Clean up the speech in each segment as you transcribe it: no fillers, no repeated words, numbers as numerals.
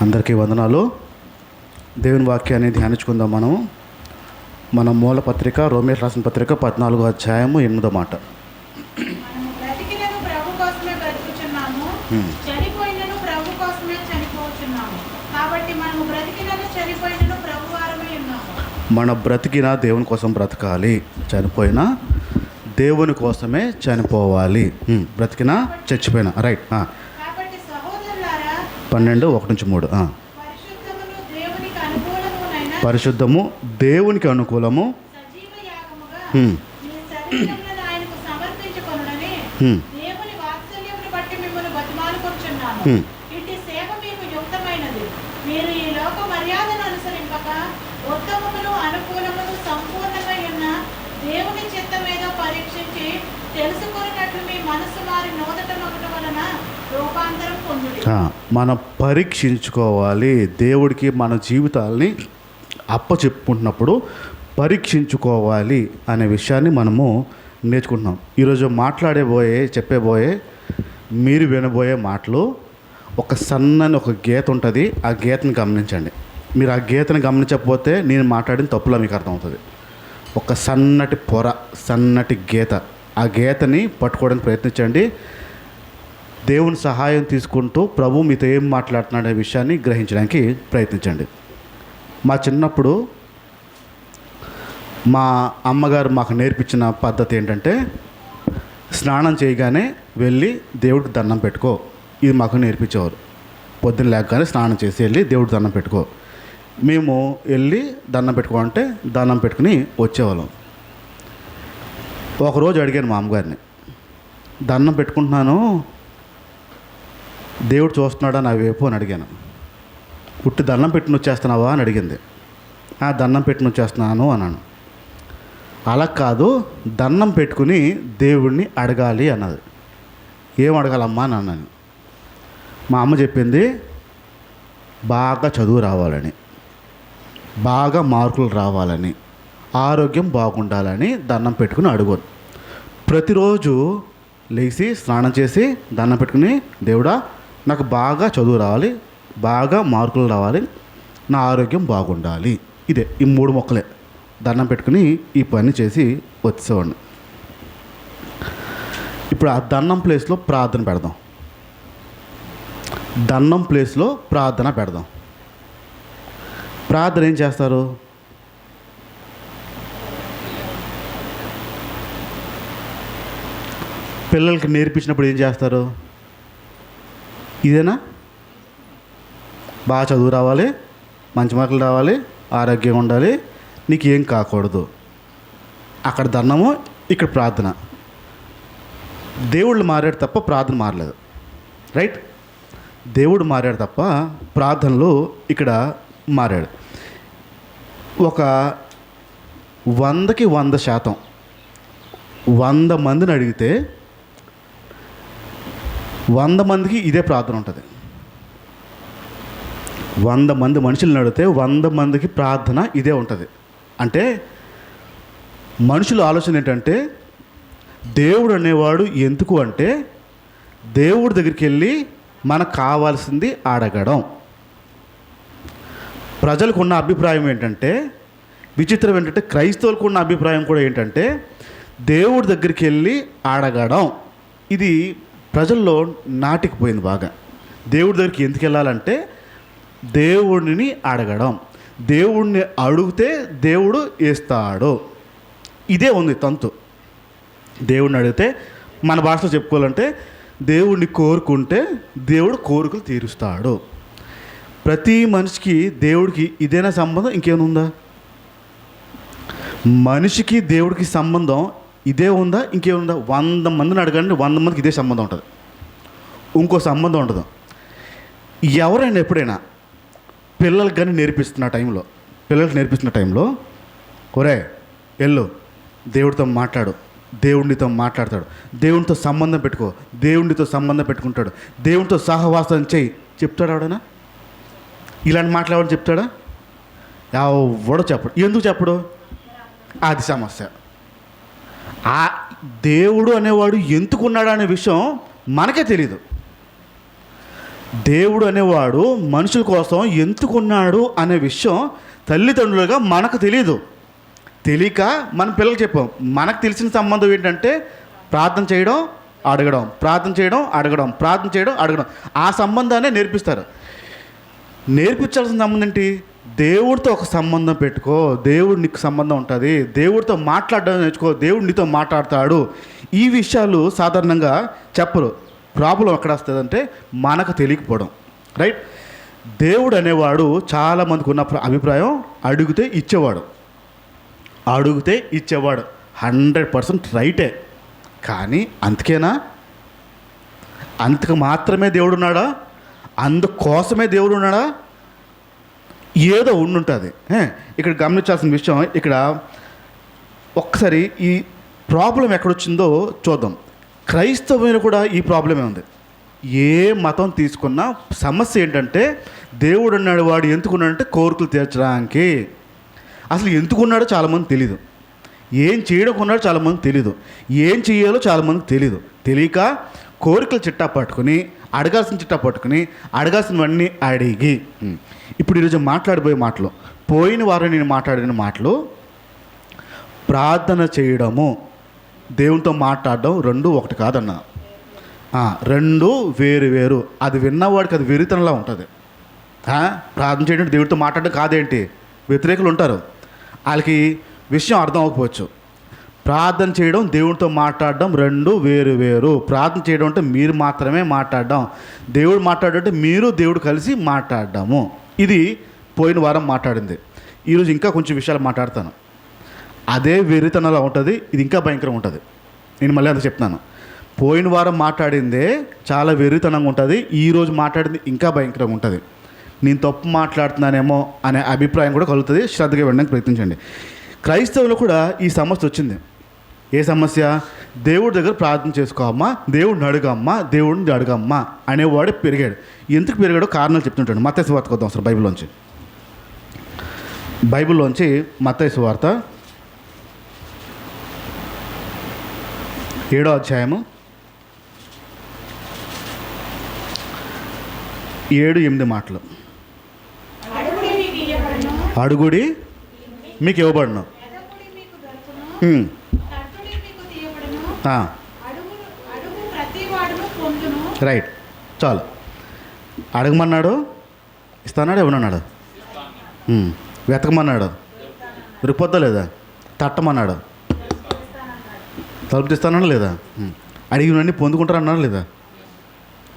అందరికీ వందనాలు. దేవుని వాక్యాన్ని ధ్యానించుకుందాం. మన మూల పత్రిక రోమేలు రాసిన పత్రిక 14వ అధ్యాయము 8వ మాట. మన బ్రతికిన దేవుని కోసం బ్రతకాలి, చనిపోయినా దేవుని కోసమే చనిపోవాలి. బ్రతికినా చచ్చిపోయినా. రైట్. 12:1-3. పరిశుద్ధము దేవునికి అనుకూలము మనం పరీక్షించుకోవాలి. దేవుడికి మన జీవితాలని అప్పచెప్పుకుంటున్నప్పుడు పరీక్షించుకోవాలి అనే విషయాన్ని మనము నేర్చుకుంటున్నాం. ఈరోజు చెప్పబోయే మీరు వినబోయే మాటలు ఒక సన్నని ఒక గీత ఉంటుంది. ఆ గీతను గమనించండి. మీరు ఆ గీతను గమనించకపోతే నేను మాట్లాడిన తప్పులా మీకు అర్థమవుతుంది. ఒక సన్నటి పొర, సన్నటి గీత, ఆ గీతని పట్టుకోవడానికి ప్రయత్నించండి. దేవుని సహాయం తీసుకుంటూ ప్రభు మీతో ఏం మాట్లాడుతున్నాడనే విషయాన్ని గ్రహించడానికి ప్రయత్నించండి. మా చిన్నప్పుడు మా అమ్మగారు మాకు నేర్పించిన పద్ధతి ఏంటంటే, స్నానం చేయగానే వెళ్ళి దేవుడికి దండం పెట్టుకో. ఇది మాకు నేర్పించేవారు. పొద్దున్న లేకగానే స్నానం చేసి వెళ్ళి దేవుడికి దండం పెట్టుకో. మేము వెళ్ళి దండం పెట్టుకోవాలంటే దండం పెట్టుకుని వచ్చేవాళ్ళం. ఒకరోజు అడిగాను మా అమ్మగారిని, దండం పెట్టుకుంటున్నాను, దేవుడు చూస్తున్నాడా నా వైపు అని అడిగాను. పుట్టి దండం పెట్టుకుని వచ్చేస్తున్నావా అని అడిగింది. దండం పెట్టుకుని వచ్చేస్తున్నాను అన్నాను. అలా కాదు, దండం పెట్టుకుని దేవుడిని అడగాలి అన్నది. ఏం అడగాలమ్మా అని అన్నాను. మా అమ్మ చెప్పింది, బాగా చదువు రావాలని, బాగా మార్కులు రావాలని, ఆరోగ్యం బాగుండాలని దండం పెట్టుకుని అడుగును. ప్రతిరోజు లేచి స్నానం చేసి దండం పెట్టుకుని, దేవుడా నాకు బాగా చదువు రావాలి, బాగా మార్కులు రావాలి, నా ఆరోగ్యం బాగుండాలి. ఇదే ఈ 3 మొక్కలే దండం పెట్టుకుని ఈ పని చేసి వచ్చేవాడిని. ఇప్పుడు ఆ దండం ప్లేస్లో ప్రార్థన పెడదాం. దండం ప్లేస్లో ప్రార్థన పెడదాం. ప్రార్థన ఏం చేస్తారు? పిల్లలకి నేర్పించినప్పుడు ఏం చేస్తారు? ఇదేనా? బాగా చదువు రావాలి, మంచి మార్కులు రావాలి, ఆరోగ్యంగా ఉండాలి, నీకు ఏం కాకూడదు. అక్కడ దండము, ఇక్కడ ప్రార్థన. దేవుళ్ళు మారాడు తప్ప ప్రార్థన మారలేదు. రైట్? దేవుడు మారాడు తప్ప ప్రార్థనలు ఇక్కడ మారాడు. ఒక 100కి 100% 100 మందిని అడిగితే 100 మందికి ఇదే ప్రార్థన ఉంటుంది. 100 మంది మనుషులను అడిగితే 100 మందికి ప్రార్థన ఇదే ఉంటుంది. అంటే మనుషుల ఆలోచన ఏంటంటే, దేవుడు అనేవాడు ఎందుకు అంటే, దేవుడి దగ్గరికి వెళ్ళి మనకు కావాల్సింది అడగడం. ప్రజలకు ఉన్న అభిప్రాయం ఏంటంటే, విచిత్రం ఏంటంటే, క్రైస్తవులకు ఉన్న అభిప్రాయం కూడా ఏంటంటే, దేవుడి దగ్గరికి వెళ్ళి అడగడం. ఇది ప్రజల్లో నాటికిపోయింది బాగా. దేవుడి దగ్గరికి ఎందుకు వెళ్ళాలంటే, దేవుడిని అడగడం. దేవుడిని అడిగితే దేవుడు ఇస్తాడు. ఇదే ఉంది తంతు. దేవుడిని అడిగితే, మన భాషలో చెప్పుకోవాలంటే, దేవుడిని కోరుకుంటే దేవుడు కోరికలు తీరుస్తాడు. ప్రతి మనిషికి దేవుడికి ఇదేనా సంబంధం? ఇంకేముందా? మనిషికి దేవుడికి సంబంధం ఇదే ఉందా? ఇంకేముందా? 100 మందిని అడగండి, 100 మందికి ఇదే సంబంధం ఉంటుంది. ఇంకో సంబంధం ఉండదు. ఎవరైనా ఎప్పుడైనా పిల్లలకి కానీ పిల్లలకి నేర్పిస్తున్న టైంలో ఒరే వెళ్ళు, దేవుడితో మాట్లాడు, దేవుడితో మాట్లాడతాడు, దేవునితో సంబంధం పెట్టుకో, దేవుడితో సంబంధం పెట్టుకుంటాడు, దేవునితో సహవాసం చేయి చెప్తాడు ఎవడైనా? ఇలాంటి మాట్లాడని చెప్తాడా? ఎవడో చెప్పడు. ఎందుకు చెప్పడు? అది సమస్య. ఆ దేవుడు అనేవాడు ఎందుకున్నాడు అనే విషయం మనకే తెలీదు. దేవుడు అనేవాడు మనుషుల కోసం ఎందుకున్నాడు అనే విషయం తల్లిదండ్రులుగా మనకు తెలియదు. తెలియక మన పిల్లలకు చెప్పాం. మనకు తెలిసిన సంబంధం ఏంటంటే ప్రార్థన చేయడం, అడగడం, ప్రార్థన చేయడం, అడగడం, ప్రార్థన చేయడం, అడగడం. ఆ సంబంధాన్ని నేర్పిస్తారు. నేర్పించాల్సిన సంబంధం ఏంటి? దేవుడితో ఒక సంబంధం పెట్టుకో, దేవుడు నీకు సంబంధం ఉంటుంది. దేవుడితో మాట్లాడడం నేర్చుకో, దేవుడు నీతో మాట్లాడతాడు. ఈ విషయాలు సాధారణంగా చెప్పరు. ప్రాబ్లం ఎక్కడ వస్తుందంటే మనకు తెలియకపోవడం. రైట్? దేవుడు అనేవాడు చాలామందికి ఉన్న అభిప్రాయం అడిగితే ఇచ్చేవాడు, అడిగితే ఇచ్చేవాడు. 100% రైటే. కానీ అంతకేనా? అంతకు మాత్రమే దేవుడు ఉన్నాడా? అందుకోసమే దేవుడు ఉన్నాడా? ఏదో ఉండుంటుంది. ఇక్కడ గమనించాల్సిన విషయం, ఇక్కడ ఒక్కసారి ఈ ప్రాబ్లం ఎక్కడొచ్చిందో చూద్దాం. క్రైస్తవులు కూడా ఈ ప్రాబ్లమే ఉంది. ఏ మతం తీసుకున్నా సమస్య ఏంటంటే దేవుడు అన్నాడు, వాడు ఎందుకున్నాడంటే కోరికలు తీర్చడానికి. అసలు ఎందుకున్నాడో చాలామంది తెలీదు. ఏం చేయడం ఉన్నాడో చాలామంది తెలీదు. ఏం చేయాలో చాలామందికి తెలీదు. తెలియక కోరికల చిట్టా పట్టుకుని, అడగాల్సిన చిట్టా పట్టుకుని, అడగాల్సినవన్నీ అడిగి, ఇప్పుడు ఈరోజు మాట్లాడిపోయే మాటలు, పోయిన వారం నేను మాట్లాడిన మాటలు, ప్రార్థన చేయడము, దేవునితో మాట్లాడడం రెండు ఒకటి కాదన్నా. రెండు వేరు వేరు. అది విన్నవాడికి అది వెరితనంలా ఉంటుంది. ప్రార్థన చేయడం దేవుడితో మాట్లాడడం కాదేంటి? వ్యతిరేకులు ఉంటారు, వాళ్ళకి విషయం అర్థం అవ్వకపోవచ్చు. ప్రార్థన చేయడం, దేవుడితో మాట్లాడడం రెండు వేరు వేరు. ప్రార్థన చేయడం అంటే మీరు మాత్రమే మాట్లాడడం, దేవుడు మాట్లాడంటే మీరు దేవుడు కలిసి మాట్లాడడము. ఇది పోయిన వారం మాట్లాడింది. ఈరోజు ఇంకా కొంచెం విషయాలు మాట్లాడతాను. అదే వెరితనంలా ఉంటుంది, ఇది ఇంకా భయంకరంగా ఉంటుంది. నేను మళ్ళీ అంత చెప్తున్నాను. పోయిన వారం మాట్లాడిందే చాలా వెరితనంగా ఉంటుంది, ఈరోజు మాట్లాడింది ఇంకా భయంకరంగా ఉంటుంది. నేను తప్పు మాట్లాడుతున్నానేమో అనే అభిప్రాయం కూడా కలుగుతుంది. శ్రద్ధగా వినడానికి ప్రయత్నించండి. క్రైస్తవులు కూడా ఈ సమస్య వచ్చింది. ఏ సమస్య? దేవుడి దగ్గర ప్రార్థన చేసుకోమ్మా, దేవుడిని అడుగమ్మా, దేవుడిని అడుగమ్మా అనేవాడు పెరిగాడు. ఎందుకు పెరిగాడో కారణాలు చెప్తుంటాడు. మత్తయి సువార్త కొద్దాం అసలు బైబిల్లోంచి మత్తయి సువార్త 7వ అధ్యాయము 7-8 మాటలు. అడుగుడి మీకు ఇవ్వబడను. రైట్, చాలు. అడగమన్నాడు, ఇస్తానాడు. ఇవ్వనన్నాడు. వెతకమన్నాడు, రిపోద్దా లేదా? తట్టమన్నాడు, తలుపు తీస్తానన్నా లేదా? అడిగినవన్నీ పొందుకుంటారన్నారా లేదా?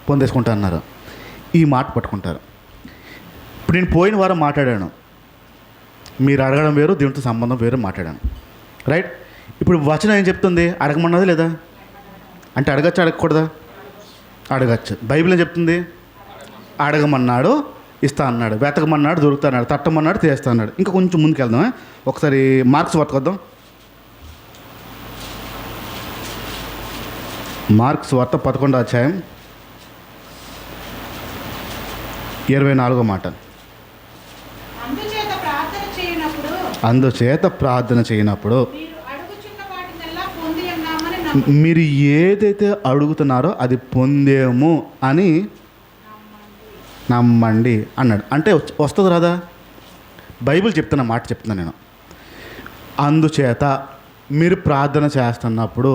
పొందేసుకుంటా అన్నారు. ఈ మాట పట్టుకుంటారు. ఇప్పుడు నేను పోయిన వారం మాట్లాడాను, మీరు అడగడం వేరు, దీనితో సంబంధం వేరు మాట్లాడాను. రైట్? ఇప్పుడు వచనం ఏం చెప్తుంది? అడగమన్నది లేదా? అంటే అడగచ్చు, అడగకూడదా? అడగచ్చు. బైబిల్ ఏం చెప్తుంది? అడగమన్నాడు, ఇస్తా అన్నాడు. వెతకమన్నాడు, దొరుకుతా అన్నాడు. తట్టమన్నాడు, తీస్తా అన్నాడు. ఇంకా కొంచెం ముందుకు వెళ్దాం. ఒకసారి మార్క్స్ వార్త వద్దాం. మార్క్స్ వార్త 11వ అధ్యాయం 24వ మాట. అందుచేత ప్రార్థన చేయనప్పుడు మీరు ఏదైతే అడుగుతున్నారో అది పొందేము అని నమ్మండి అన్నాడు. అంటే వస్తుంది రాదా? బైబిల్ చెప్తున్న మాట చెప్తున్నాను నేను. అందుచేత మీరు ప్రార్థన చేస్తున్నప్పుడు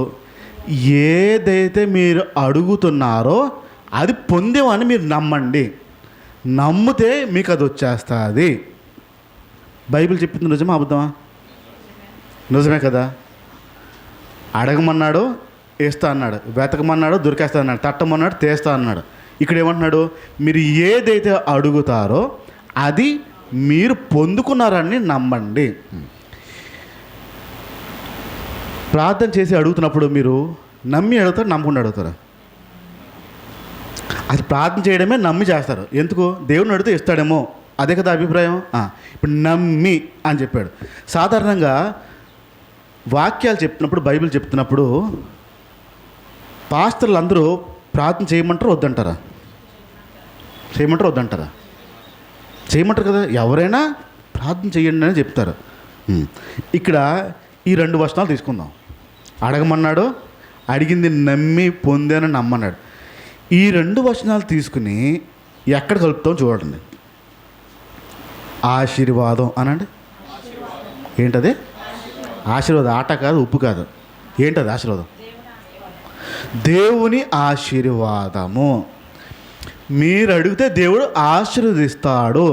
ఏదైతే మీరు అడుగుతున్నారో అది పొందేమని మీరు నమ్మండి. నమ్మితే మీకు అది వచ్చేస్తుంది. బైబిల్ చెప్పింది నిజమా అబద్ధమా? నిజమే కదా. అడగమన్నాడు, వేస్తా అన్నాడు. వెతకమన్నాడు, దొరికేస్తా అన్నాడు. తట్టమన్నాడు, తీస్తా అన్నాడు. ఇక్కడ ఏమంటున్నాడు? మీరు ఏదైతే అడుగుతారో అది మీరు పొందుకున్నారని నమ్మండి. ప్రార్థన చేసి అడుగుతున్నప్పుడు మీరు నమ్మి అడుగుతారు, నమ్మకుండా అడుగుతారు? అది ప్రార్థన చేయడమే నమ్మి చేస్తారు. ఎందుకు? దేవుని అడిగితే ఇస్తాడేమో, అదే కదా అభిప్రాయం. ఇప్పుడు నమ్మి అని చెప్పాడు. సాధారణంగా వాక్యాలు చెప్తున్నప్పుడు, బైబిల్ చెప్తున్నప్పుడు పాస్టర్లు అందరూ ప్రార్థన చేయమంటారు, వద్దంటారా? చేయమంటారు, వద్దంటారా? చేయమంటారు కదా. ఎవరైనా ప్రార్థన చేయండి అని చెప్తారు. ఇక్కడ ఈ 2 వచనాలు తీసుకుందాం. అడగమన్నాడు, అడిగింది నమ్మి పొందానని నమ్మన్నాడు. ఈ 2 వచనాలు తీసుకుని ఎక్కడ కలుపుతాం చూడండి. ఆశీర్వాదం అనండి. ఏంటది? ఆశీర్వాదం. ఆట కాదు, ఉప్పు కాదు. ఏంటది ఆశీర్వాదం? దేవుని ఆశీర్వాదము. మీరు అడిగితే దేవుడు ఆశీర్వదిస్తాడు.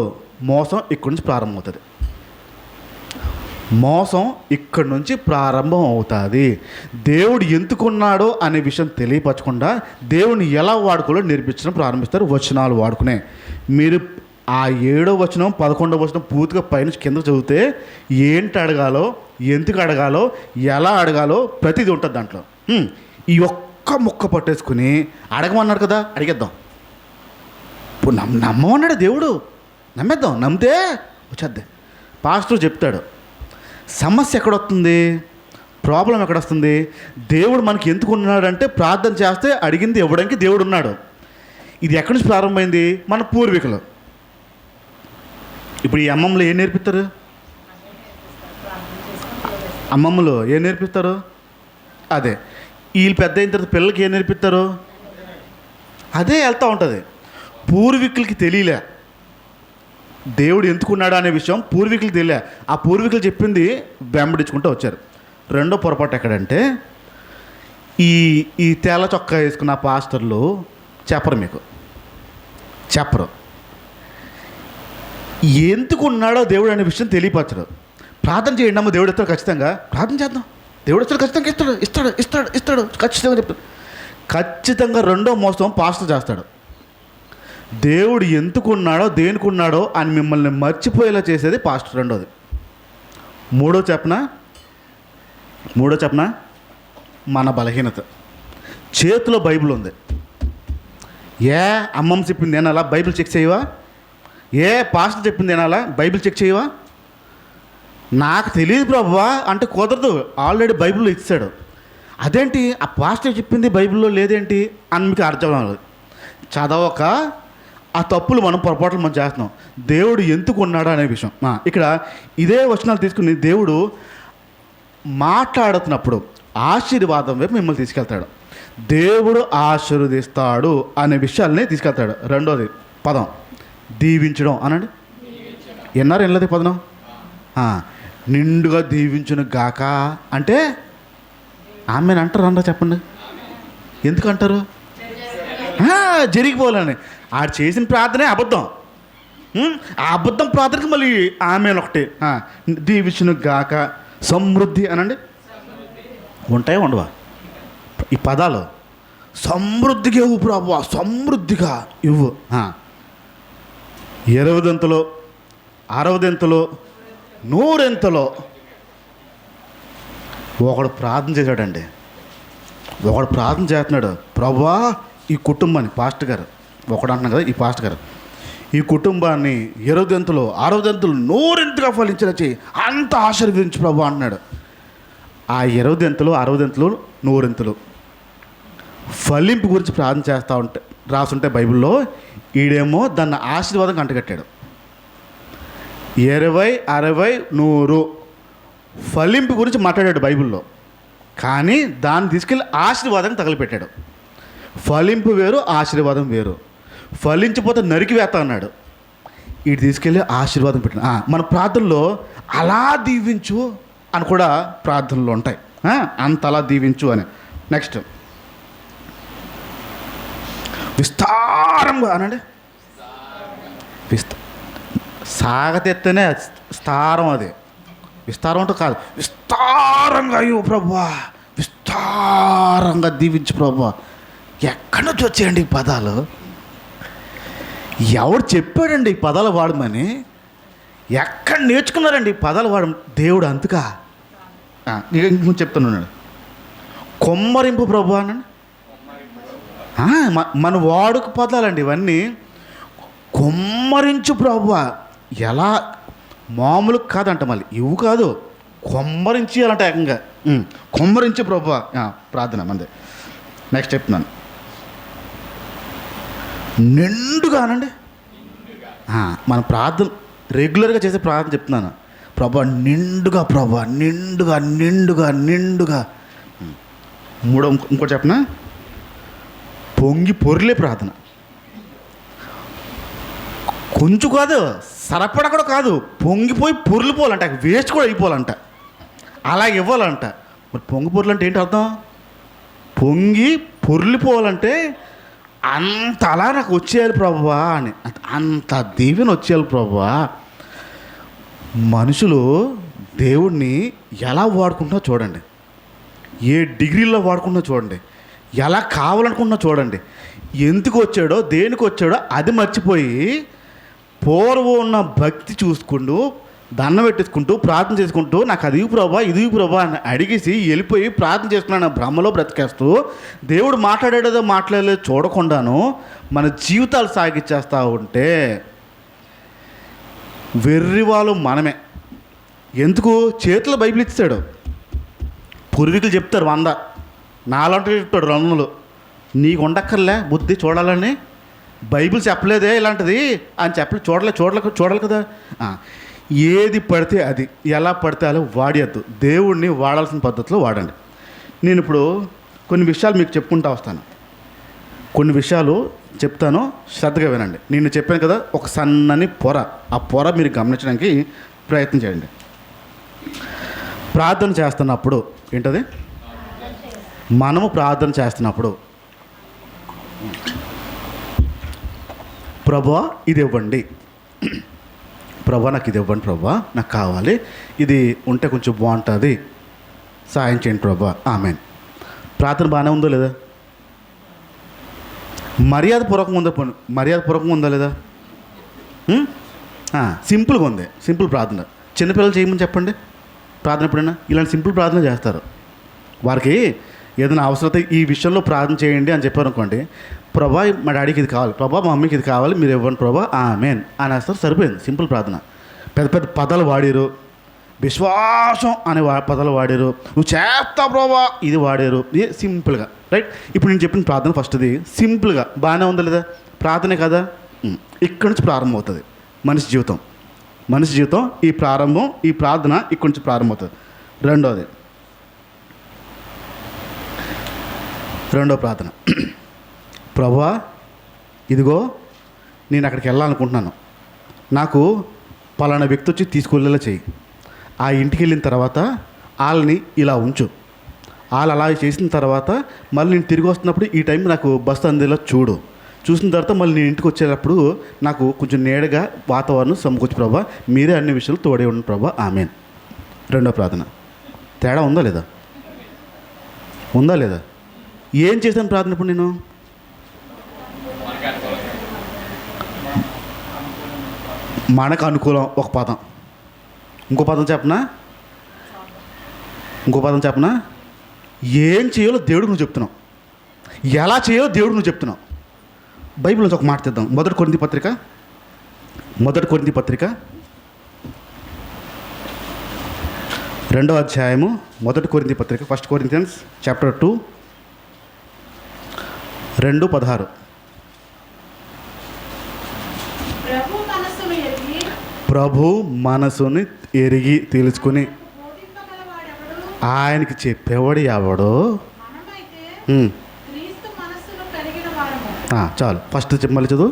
మోసం ఇక్కడి నుంచి ప్రారంభమవుతుంది. మోసం ఇక్కడి నుంచి ప్రారంభం అవుతుంది. దేవుడు ఎందుకున్నాడో అనే విషయం తెలియపరచకుండా దేవుడిని ఎలా వాడుకోవాలో నేర్పించడం ప్రారంభిస్తారు వచనాలు వాడుకునే. మీరు ఆ 7వ వచనం 11వ వచనం పూర్తిగా పైనుంచి కింద చదివితే ఏంటి అడగాలో, ఎందుకు అడగాలో, ఎలా అడగాలో ప్రతిదీ ఉంటుంది దాంట్లో. ఈ ఒక్క ముక్క పట్టేసుకుని అడగమన్నాడు కదా, అడిగేద్దాం. ఇప్పుడు నమ్మమన్నాడు దేవుడు, నమ్మేద్దాం. నమ్మితే వచ్చేద్దే. పాస్టర్ చెప్తాడు. సమస్య ఎక్కడొస్తుంది, ప్రాబ్లం ఎక్కడొస్తుంది? దేవుడు మనకి ఎందుకు ఉన్నాడంటే ప్రార్థన చేస్తే అడిగింది ఇవ్వడానికి దేవుడు ఉన్నాడు. ఇది ఎక్కడి నుంచి ప్రారంభమైంది? మన పూర్వీకులు. ఇప్పుడు ఈ అమ్మమ్మలు ఏం నేర్పిస్తారు? అమ్మమ్మలు ఏం నేర్పిస్తారు? అదే. వీళ్ళు పెద్ద అయిన తర్వాత పిల్లలకి ఏం నేర్పిస్తారు? అదే వెళ్తూ ఉంటుంది. పూర్వీకులకి తెలియలే దేవుడు ఎందుకున్నాడు అనే విషయం. పూర్వీకులు తెలియలే. ఆ పూర్వీకులు చెప్పింది వెంబడించుకుంటూ వచ్చారు. రెండో పొరపాటు ఎక్కడంటే ఈ తెల్ల చొక్కా వేసుకున్న పాస్టర్లు చెప్పరు, మీకు చెప్పరు. ఎందుకున్నాడో దేవుడు అనే విషయం తెలియపరచడు. ప్రార్థన చేయండి అమ్మ, దేవుడు ఇస్తాడు ఖచ్చితంగా. ప్రార్థన చేద్దాం, దేవుడు ఇస్తాడు ఖచ్చితంగా, ఇస్తాడు ఇస్తాడు ఇస్తాడు ఇస్తాడు ఖచ్చితంగా చెప్తాడు. ఖచ్చితంగా రెండో మోసం పాస్టర్ చేస్తాడు. దేవుడు ఎందుకున్నాడో దేనికున్నాడో అని మిమ్మల్ని మర్చిపోయేలా చేసేది పాస్టర్. రెండోది. మూడో చెప్పనా మన బలహీనత. చేతిలో బైబిల్ ఉంది. అమ్మమ్మ చెప్పింది ఏనాలా? బైబిల్ చెక్ చేయవా? పాస్టర్ చెప్పింది ఏనాలా? బైబిల్ చెక్ చేయవా? నాకు తెలియదు ప్రభువా అంటే కుదరదు. ఆల్రెడీ బైబిల్లో ఇచ్చాడు. అదేంటి ఆ పాస్టర్ చెప్పింది బైబిల్లో లేదేంటి అని మీకు అర్థం అవ్వదు. చదవక ఆ తప్పులు పొరపాట్లు మనం చేస్తున్నాం. దేవుడు ఎందుకు ఉన్నాడు అనే విషయం. ఇక్కడ ఇదే వచనాలు తీసుకుని దేవుడు మాట్లాడుతున్నప్పుడు ఆశీర్వాదం వైపు మిమ్మల్ని తీసుకెళ్తాడు. దేవుడు ఆశీర్వదిస్తాడు అనే విషయాల్ని తీసుకెళ్తాడు. రెండోది పదం దీవించడం అనండి. ఎన్నారు ఎన్నది పదం? నిండుగా దీవించును గాక అంటే ఆమెను అంటారు అన్నా? చెప్పండి, ఎందుకు అంటారు? జరిగిపోవాలని. ఆడు చేసిన ప్రార్థనే అబద్ధం. ఆ అబద్ధం ప్రార్థనకి మళ్ళీ ఆమెను ఒకటి దీవించును గాక సమృద్ధి అనండి. ఉంటాయా ఉండవా ఈ పదాలు? సమృద్ధిగా ఇవ్వు ప్రభువా, సమృద్ధిగా ఇవ్వు. 20ంతలో 60ంతలో 100ంతలో ఒకడు ప్రార్థన చేశాడండి. ఒకడు ప్రార్థన చేస్తున్నాడు, ప్రభువా ఈ కుటుంబాన్ని, పాస్టర్ గారు ఒకడు అంటున్నాను కదా, ఈ పాస్టర్ గారు ఈ కుటుంబాన్ని 20ంతలో 60ంతలో 100ంతగా ఫలించేలా చేయి, అంత ఆశీర్వదించు ప్రభు అంటున్నాడు. ఆ 20ంతలో 60ంతలో 100ంతలు ఫలింపు గురించి ప్రార్థన చేస్తూ ఉంటే రాసుంటే బైబిల్లో, ఈడేమో దాన్ని ఆశీర్వాదం కంటగట్టాడు. 20, 60, 100 ఫలింపు గురించి మాట్లాడాడు బైబిల్లో, కానీ దాన్ని తీసుకెళ్ళి ఆశీర్వాదం తగలిపెట్టాడు. ఫలింపు వేరు, ఆశీర్వాదం వేరు. ఫలించిపోతే నరికి వేత అన్నాడు, ఇటు తీసుకెళ్ళి ఆశీర్వాదం పెట్టిన. మన ప్రార్థనలో అలా దీవించు అని కూడా ప్రార్థనలు ఉంటాయి. అంతలా దీవించు అని. నెక్స్ట్ విస్తారంగా అనండి. సాగతెత్తనే స్థారం, అది విస్తారం అంటే కాదు, విస్తారంగా అయ్యో ప్రభువా, విస్తారంగా దీవించు ప్రభువా. ఎక్కడి నుంచి వచ్చాయండి ఈ పదాలు? ఎవడు చెప్పాడండి ఈ పదాలు వాడమని? ఎక్కడ నేర్చుకున్నారండి ఈ పదాలు వాడడం? దేవుడు అంతగా ఇంకొంచెం చెప్తున్నాడు. కొమ్మరింపు ప్రభు అనండి. మన వాడుక పదాలండి ఇవన్నీ. కొమ్మరించు ప్రభు, ఎలా మామూలు కాదంట, మళ్ళీ ఇవి కాదు, కొమ్మరించి అలాంటి ఏకంగా కొమ్మరించు ప్రభు ప్రార్థన మంది. నెక్స్ట్ చెప్తున్నాను, నిండుగా అనండి. మన ప్రార్థన రెగ్యులర్గా చేసే ప్రార్థన చెప్తున్నాను. ప్రభా నిండుగా, ప్రభా నిండుగా నిండుగా నిండుగా. ఇంకోటి చెప్పనా, పొంగి పొర్లే ప్రార్థన. కొంచెం కాదు, సరపడ కూడా కాదు, పొంగిపోయి పొర్లిపోవాలంట, వేస్ట్ కూడా అయిపోవాలంట, అలా ఇవ్వాలంట. మరి పొంగి పొర్లు అంటే ఏంటి అర్థం? పొంగి పొర్లిపోవాలంటే అంత అలా నాకు వచ్చేయాలి ప్రభువా అని, అంత దీవెన వచ్చేయాలి ప్రభువా. మనుషులు దేవుణ్ణి ఎలా వాడుకుంటున్నా చూడండి, ఏ డిగ్రీలో వాడుకుంటున్నా చూడండి, ఎలా కావాలనుకుంటున్నా చూడండి. ఎందుకు వచ్చాడో దేనికి వచ్చాడో అది మర్చిపోయి పూర్వం ఉన్న భక్తి చూసుకుంటూ దండం పెట్టేసుకుంటూ ప్రార్థన చేసుకుంటూ నాకు అది ప్రభా ఇది ప్రభా అని అడిగేసి వెళ్ళిపోయి ప్రార్థన చేసుకున్న భ్రమలో బ్రతికేస్తూ దేవుడు మాట్లాడేదో మాట్లాడలేదు చూడకుండాను మన జీవితాలు సాగిచ్చేస్తూ ఉంటే వెర్రివాళ్ళు మనమే. ఎందుకు? చేతిలో బైబిల్ ఇచ్చాడు. పూర్వీకులు చెప్తారు 100, నాలంటే చెప్తాడు 200. నీకు ఉండక్కర్లే బుద్ధి చూడాలని, బైబిల్ చెప్పలేదే ఇలాంటిది అని చూడాలి కదా. ఏది పడితే అది, ఎలా పడితే అలా వాడేద్దు. దేవుడిని వాడాల్సిన పద్ధతిలో వాడండి. నేను ఇప్పుడు కొన్ని విషయాలు మీకు చెప్పుకుంటూ వస్తాను, కొన్ని విషయాలు చెప్తాను, శ్రద్ధగా వినండి. నేను చెప్పాను కదా ఒక సన్నని పొర, ఆ పొర మీరు గమనించడానికి ప్రయత్నం చేయండి. ప్రార్థన చేస్తున్నప్పుడు ఏంటది? మనము ప్రార్థన చేస్తున్నప్పుడు ప్రభువా ఇది ఇవ్వండి, ప్రభువా నాకు ఇది ఇవ్వండి, ప్రభువా నాకు కావాలి, ఇది ఉంటే కొంచెం బాగుంటుంది, సాయం చేయండి ప్రభువా, ఆమేన్. ప్రార్థన బాగానే ఉందో లేదా? మర్యాదపూర్వకంగా ఉందా లేదా? సింపుల్గా ఉంది, సింపుల్ ప్రార్థన. చిన్నపిల్లలు చేయమని చెప్పండి ప్రార్థన. ఎప్పుడైనా ఇలాంటి సింపుల్ ప్రార్థన చేస్తారు. వారికి ఏదైనా అవసరత ఈ విషయంలో ప్రార్థన చేయండి అని చెప్పారు అనుకోండి, ప్రభా మా డాడీకి ఇది కావాలి, ప్రభా మా మమ్మీకి ఇది కావాలి, మీరు ఇవ్వండి ప్రభా, ఆమేన్ అనేస్తారు. సరిపోయింది, సింపుల్ ప్రార్థన. పెద్ద పెద్ద పదాలు వాడారు, విశ్వాసం అనే పదాలు వాడారు, నువ్వు చేస్తావు ప్రభా ఇది వాడారు, సింపుల్గా. రైట్? ఇప్పుడు నేను చెప్పిన ప్రార్థన ఫస్ట్ది సింపుల్గా బాగానే ఉందా లేదా? ప్రార్థనే కదా. ఇక్కడి నుంచి ప్రారంభం అవుతుంది మనిషి జీవితం. ఈ ప్రార్థన ఇక్కడి నుంచి ప్రారంభమవుతుంది. రెండో ప్రార్థన, ప్రభువా ఇదిగో నేను అక్కడికి వెళ్ళాలనుకుంటున్నాను, నాకు పలానా వ్యక్తి వచ్చి తీసుకెళ్ళేలా చెయ్యి. ఆ ఇంటికి వెళ్ళిన తర్వాత వాళ్ళని ఇలా ఉంచు, వాళ్ళు అలా చేసిన తర్వాత మళ్ళీ నేను తిరిగి వస్తున్నప్పుడు ఈ టైం నాకు బస్సు అందేలా చూసిన తర్వాత మళ్ళీ నేను ఇంటికి వచ్చేటప్పుడు నాకు కొంచెం నీడగా వాతావరణం సమకూర్చు ప్రభా, మీరే అన్ని విషయాలు తోడే ఉండండి ప్రభా, ఆమేన్. రెండో ప్రార్థన. తేడా ఉందా లేదా? ఏం చేశాను ప్రార్థన ఇప్పుడు నేను? మనకు అనుకూలం ఒక పదం. ఇంకో పదం చెప్పనా? ఏం చేయాలో దేవుడికి నువ్వు చెప్తున్నావు, ఎలా చేయాలో దేవుడికి నువ్వు చెప్తున్నావు. బైబిల్ నుంచి ఒక మాట తెద్దాం. మొదటి కొరింథీ పత్రిక 2వ అధ్యాయము, మొదటి కొరింథీ పత్రిక, 1 Corinthians chapter 2 2:16. ప్రభు మనసుని ఎరిగి తెలుసుకుని ఆయనకి చెప్పేవాడు ఎవడో. చాలు, ఫస్ట్ మళ్ళీ చదువు.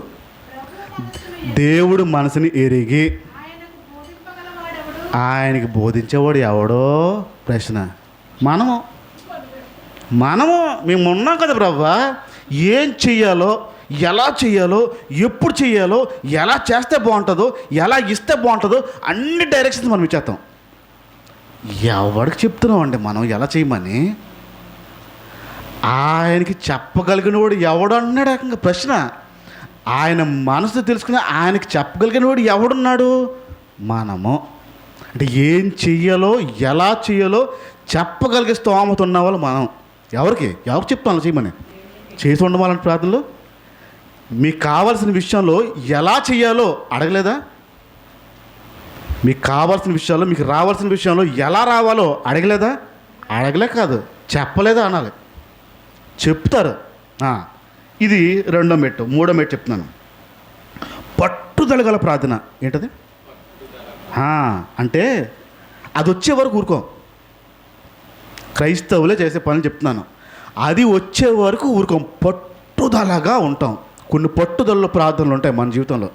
దేవుడు మనసుని ఎరిగి ఆయనకి బోధించేవాడు ఎవడో. ప్రశ్న. మేము ఉన్నాం కదా ప్రభా, ఏం చెయ్యాలో, ఎలా చెయ్యాలో, ఎప్పుడు చెయ్యాలో, ఎలా చేస్తే బాగుంటుందో, ఎలా ఇస్తే బాగుంటుందో అన్ని డైరెక్షన్స్ మనం ఇచ్చేస్తాం. ఎవరికి చెప్తున్నాం అండి మనం ఎలా చేయమని? ఆయనకి చెప్పగలిగిన వాడు ఎవడు అన్నాడు ఏకంగా ప్రశ్న. ఆయన మనసు తెలుసుకుని ఆయనకి చెప్పగలిగిన వాడు ఎవడున్నాడు? మనము. అంటే ఏం చెయ్యాలో, ఎలా చెయ్యాలో చెప్పగలిగే స్తోమత ఉన్న వాళ్ళు మనం. ఎవరికి చెప్తాను చేయమని? చేసి ఉండవాలంటే ప్రార్థనలో మీకు కావాల్సిన విషయంలో ఎలా చెయ్యాలో అడగలేదా? మీకు కావాల్సిన విషయాల్లో, మీకు రావాల్సిన విషయంలో ఎలా రావాలో అడగలేదా? అడగలే కాదు, చెప్పలేదా అనాలి. చెప్తారు. ఇది రెండో మెట్టు. మూడో మెట్టు చెప్తున్నాను, పట్టుదల గల ప్రార్థన. ఏంటది? అంటే అది వచ్చే వరకు ఊరుకోం. క్రైస్తవులే చేసే పనులు చెప్తున్నాను. అది వచ్చే వరకు ఊరుకోం, పట్టుదలగా ఉంటాం. కొన్ని పట్టుదలలో ప్రార్థనలు ఉంటాయి మన జీవితంలో.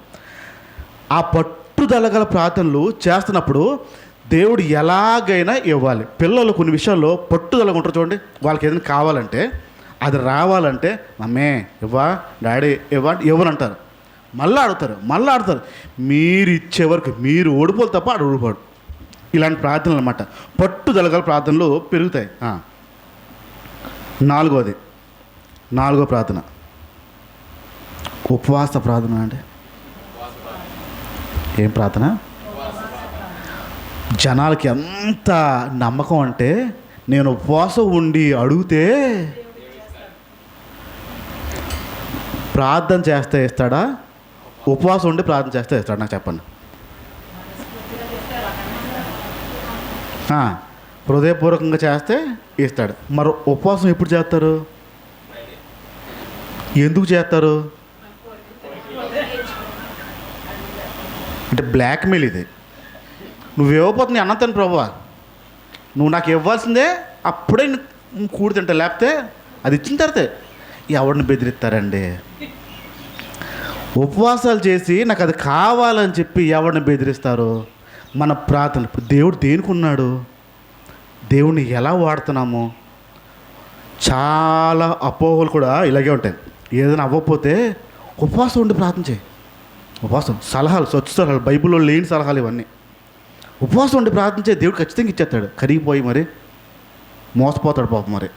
ఆ పట్టుదల గల ప్రార్థనలు చేస్తున్నప్పుడు దేవుడు ఎలాగైనా ఇవ్వాలి. పిల్లలు కొన్ని విషయాల్లో పట్టుదలగా ఉంటారు చూడండి. వాళ్ళకి ఏదైనా కావాలంటే అది రావాలంటే మమ్మే ఇవ్వా, డాడీ ఇవ్వ ఇవ్వనంటారు. మళ్ళీ ఆడతారు. మీరు ఇచ్చే వరకు మీరు ఓడిపోలు తప్ప ఆడు ఓడిపోడు. ఇలాంటి ప్రార్థనలు అన్నమాట. పట్టుదల గల ప్రార్థనలు పెరుగుతాయి. నాలుగో ప్రార్థన ఉపవాస ప్రార్థన. అంటే ఏం ప్రార్థన? జనాలకి ఎంత నమ్మకం అంటే నేను ఉపవాసం ఉండి అడిగితే ప్రార్థన చేస్తే ఇస్తాడా, ఉపవాసం ఉండి ప్రార్థన చేస్తే ఇస్తాడా? నాకు చెప్పండి. హృదయపూర్వకంగా చేస్తే ఇస్తాడు. మరి ఉపవాసం ఎప్పుడు చేస్తారు? ఎందుకు చేస్తారు? అంటే బ్లాక్మెయిల్ ఇది. నువ్వు ఇవ్వకపోతే నీ అన్నంతని ప్రభువా, నువ్వు నాకు ఇవ్వాల్సిందే, అప్పుడే కూడి తింటా, లేకపోతే అది ఇచ్చిన తర్వాతే. ఎవరిని బెదిరిస్తారండి? ఉపవాసాలు చేసి నాకు అది కావాలని చెప్పి ఎవరిని బెదిరిస్తారు? మన ప్రార్థన. ఇప్పుడు దేవుడు దేనికి ఉన్నాడు? దేవుడిని ఎలా వాడుతున్నాము? చాలా అపోహలు కూడా ఇలాగే ఉంటాయి. ఏదైనా అవ్వకపోతే ఉపవాసం ఉండి ప్రార్థన చేయి. ఉపవాసం సలహాలు, స్వచ్ఛ సలహాలు, బైబిల్లో లేని సలహాలు ఇవన్నీ. ఉపవాసం ఉండి ప్రార్థన చేయి, దేవుడు ఖచ్చితంగా ఇచ్చేస్తాడు. కరిగిపోయి మరి మోసపోతాడు పాపం. మరి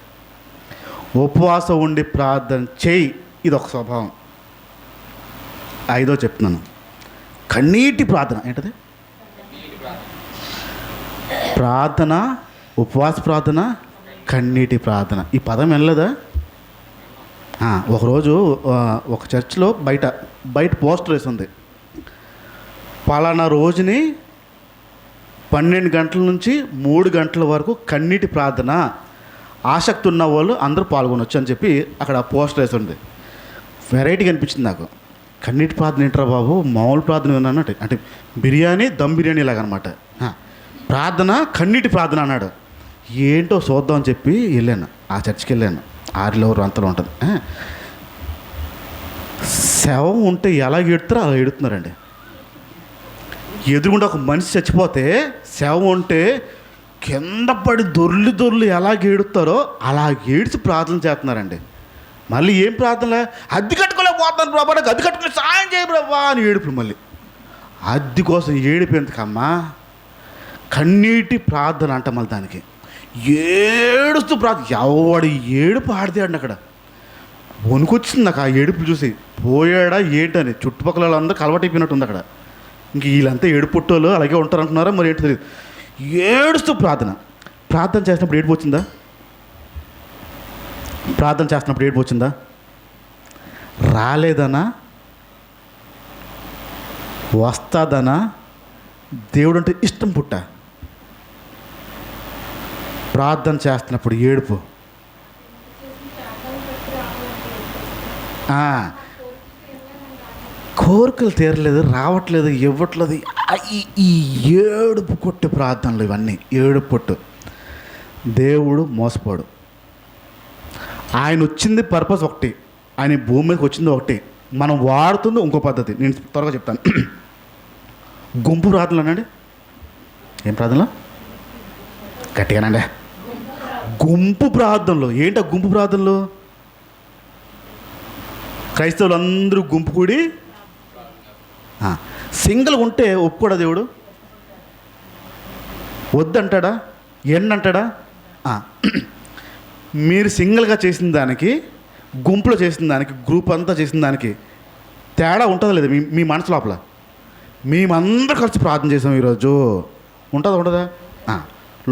ఉపవాసం ఉండి ప్రార్థన చేయి, ఇది ఒక స్వభావం. 5వ చెప్తున్నాను, కన్నీటి ప్రార్థన. ఏంటది? ప్రార్థన, ఉపవాస ప్రార్థన, కన్నీటి ప్రార్థన. ఈ పదం వెళ్ళదా? ఒకరోజు ఒక చర్చిలో బయట పోస్టర్ వేసి ఉంది, పలానా రోజుని 12 గంటల నుంచి 3 గంటల వరకు కన్నీటి ప్రార్థన, ఆసక్తి ఉన్న వాళ్ళు అందరూ పాల్గొనవచ్చు అని చెప్పి అక్కడ పోస్టర్ వేసి ఉంది. వెరైటీగా అనిపించింది నాకు. కన్నీటి ప్రార్థన ఏంట్రా బాబు, మామూలు ప్రార్థన విన్నాను అంటే బిర్యానీ, దమ్ బిర్యానీ ఇలాగనమాట. ప్రార్థన కన్నీటి ప్రార్థన అన్నాడు. ఏంటో చూద్దాం అని చెప్పి వెళ్ళాను, ఆ చర్చికి వెళ్ళాను. 6 అంతలో ఉంటుంది. శవం ఉంటే ఎలా ఏడుతారో అలా ఏడుతున్నారండి. ఎదురుగుండా ఒక మనిషి చచ్చిపోతే శవం ఉంటే కింద పడి దొర్లు ఎలా ఏడుతారో అలా ఏడిచి ప్రార్థన చేస్తున్నారండి. మళ్ళీ ఏం ప్రార్థన? అద్దె కట్టుకోలేకపోతున్నాను ప్రభా, నాకు అద్దె కట్టుకుని సాయం చేయ ప్రభా అని ఏడుపులు. మళ్ళీ అద్దె కోసం ఏడిపోయేందుకమ్మా కన్నీటి ప్రార్థన అంట. మళ్ళీ దానికి ఏడుస్తూ ప్రార్థన. ఎవడు ఏడుపు ఆడితే అక్కడ వణుకొచ్చింది నాకు ఆ ఏడుపులు చూసి. పోయాడా ఏంటని చుట్టుపక్కల వాళ్ళందరూ కలవటైపోయినట్టు ఉంది అక్కడ. ఇంక వీళ్ళంతా ఏడుపుట్టోళ్ళు అలాగే ఉంటారు అంటున్నారా మరి ఏంటో తెలియదు. ఏడుస్తూ ప్రార్థన చేసినప్పుడు ఏడుపు వచ్చిందా? ప్రార్థన చేస్తున్నప్పుడు ఏడుపు వచ్చిందా? రాలేదనా, వస్తాదనా, దేవుడు అంటే ఇష్టం పుట్ట. ప్రార్థన చేస్తున్నప్పుడు ఏడుపు. కోరికలు తీరలేదు, రావట్లేదు, ఇవ్వట్లేదు. ఈ ఏడుపు కొట్టే ప్రార్థనలు ఇవన్నీ ఏడుపు పొట్టు. దేవుడు మోసపోడు. ఆయన వచ్చింది పర్పస్ ఒకటి, ఆయన భూమి మీదకి వచ్చింది ఒకటి, మనం వాడుతుంది ఇంకో పద్ధతి. నేను త్వరగా చెప్తాను. గుంపు ప్రార్థనలు అనండి. ఏం ప్రార్థనలు? గట్టిగానండి. గుంపు ప్రార్థనలు. ఏంటి ఆ గుంపు ప్రార్థనలు? క్రైస్తవులు అందరూ గుంపు కూడి సింగిల్గా ఉంటే ఒప్పుకోడా దేవుడు? వద్దంటాడా? ఎండంటాడా? మీరు సింగిల్గా చేసిన దానికి, గుంపులో చేసిన దానికి, గ్రూప్ అంతా చేసిన దానికి తేడా ఉంటుందా లేదా? మీ మనసు లోపల మేమందరూ కలిసి ప్రార్థన చేసాం ఈరోజు ఉంటుందా?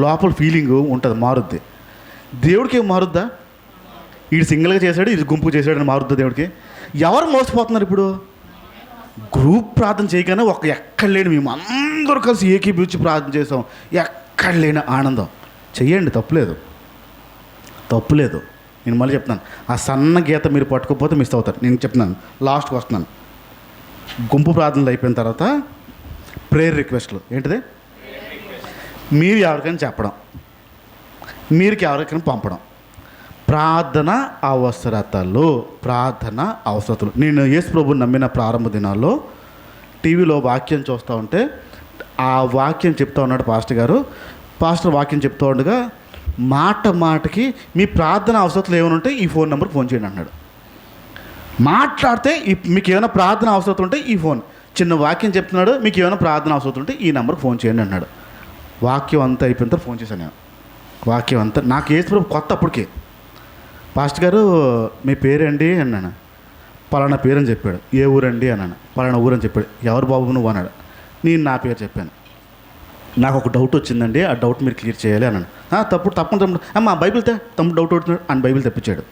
లోపల ఫీలింగు ఉంటుంది, మారుద్ది. దేవుడికి ఏం మారుద్దా? వీడు సింగిల్గా చేశాడు, ఇది గుంపు చేశాడు అని మారుద్దా దేవుడికి? ఎవరు మోసపోతున్నారు ఇప్పుడు? గ్రూప్ ప్రార్థన చేయగానే ఎక్కడ లేని మేము అందరూ కలిసి ఏకీభవించి ప్రార్థన చేసాం, ఎక్కడ లేని ఆనందం. చెయ్యండి, తప్పులేదు. నేను మళ్ళీ చెప్తున్నాను, ఆ సన్న గీత మీరు పట్టుకోకపోతే మిస్ అవుతారు. నేను చెప్తున్నాను, లాస్ట్కి వస్తున్నాను. గుంపు ప్రార్థనలు అయిపోయిన తర్వాత ప్రేయర్ రిక్వెస్ట్లు. ఏంటిది? మీరు ఎవరికైనా చెప్పడం, మీరుకి ఎవరికైనా పంపడం. ప్రార్థన అవసరతలు. నేను యేసు ప్రభువుని నమ్మిన ప్రారంభ దినాల్లో టీవీలో వాక్యం చూస్తూ ఉంటే ఆ వాక్యం చెప్తూ ఉన్నాడు పాస్టర్ వాక్యం చెప్తూ ఉండగా మాటకి మీ ప్రార్థన అవసరాలు ఏమైనా ఉంటే ఈ ఫోన్ నెంబర్కి ఫోన్ చేయండి అన్నాడు. మాట్లాడితే మీకు ఏమైనా ప్రార్థన అవసరం ఉంటే ఈ ఫోన్, చిన్న వాక్యం చెప్తున్నాడు, మీకు ఏమైనా ప్రార్థన అవసరం ఉంటే ఈ నెంబర్కి ఫోన్ చేయండి అన్నాడు. వాక్యం అంతా అయిపోయిన తర్వాత ఫోన్ చేశాను నేను. వాక్యం అంతా నాకు యేసుప్రభు కొత్త అప్పటికే. పాస్టర్ గారు మీ పేరేంటి అన్నాను. పలానా పేరు అని చెప్పాడు. ఏ ఊరండి అన్నాను. పలానా ఊరని చెప్పాడు. ఎవరు బాబు నువ్వు అన్నాడు. నేను నా పేరు చెప్పాను. నాకు ఒక డౌట్ వచ్చిందండి, ఆ డౌట్ మీరు క్లియర్ చేయాలి అన్నాను. తప్పకుండా మా బైబిల్ తమ్ముడు డౌట్ అవుతున్నాడు అని బైబిల్ తెప్పించాడు.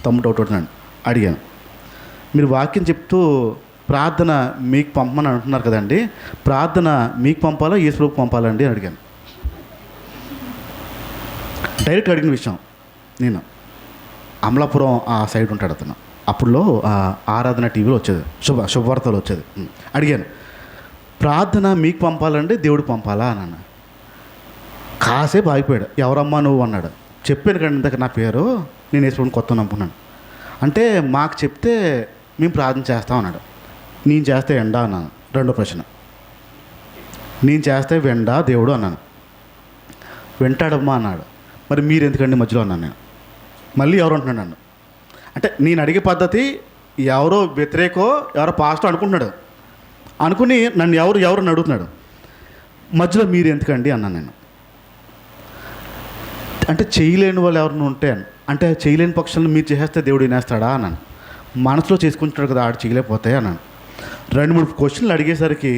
తమ్ముడు డౌట్ అవుతున్నాడు. అడిగాను, మీరు వాక్యం చెప్తూ ప్రార్థన మీకు పంపమని అంటున్నారు కదండి, ప్రార్థన మీకు పంపాలా యేసుప్రభుకి పంపాలండి అని అడిగాను. డైరెక్ట్ అడిగిన విషయం. నేను అమలాపురం ఆ సైడ్ ఉంటాడు అతను. అప్పుడులో ఆరాధన టీవీలో వచ్చేది, శుభవార్తలు వచ్చేది. అడిగాను, ప్రార్థన మీకు పంపాలండి దేవుడికి పంపాలా అన్నాను. కాసేపు ఆగిపోయాడు. ఎవరమ్మా నువ్వు అన్నాడు. చెప్పాను కానీ ఇందాక నా పేరు, నేను యేసుప్రభుని కొత్త నమ్ముకున్నాను అంటే మాకు చెప్తే మేము ప్రార్థన చేస్తాం అన్నాడు. నేను చేస్తే ఎండా అన్నాను. రెండో ప్రశ్న, నేను చేస్తే వెండా దేవుడు అన్నాను. వెంటాడమ్మా అన్నాడు. మరి మీరు ఎందుకండి మధ్యలో అన్నాను నేను. మళ్ళీ ఎవరు అంటున్నాడు నన్ను. అంటే నేను అడిగే పద్ధతి ఎవరో వ్యతిరేకో ఎవరో పాస్టర్ అనుకుంటున్నాడు, అనుకుని నన్ను ఎవరు అడుగుతున్నాడు. మధ్యలో మీరు ఎందుకండి అన్నాను నేను. అంటే చేయలేని వాళ్ళు ఎవరిని ఉంటే అంటే చేయలేని పక్షులను మీరు చేసేస్తే దేవుడు వినేస్తాడా అన్నాను. మనసులో చేసుకుంటున్నాడు కదా ఆడు చేయలేకపోతాయి అన్నాను. 2-3 క్వశ్చన్లు అడిగేసరికి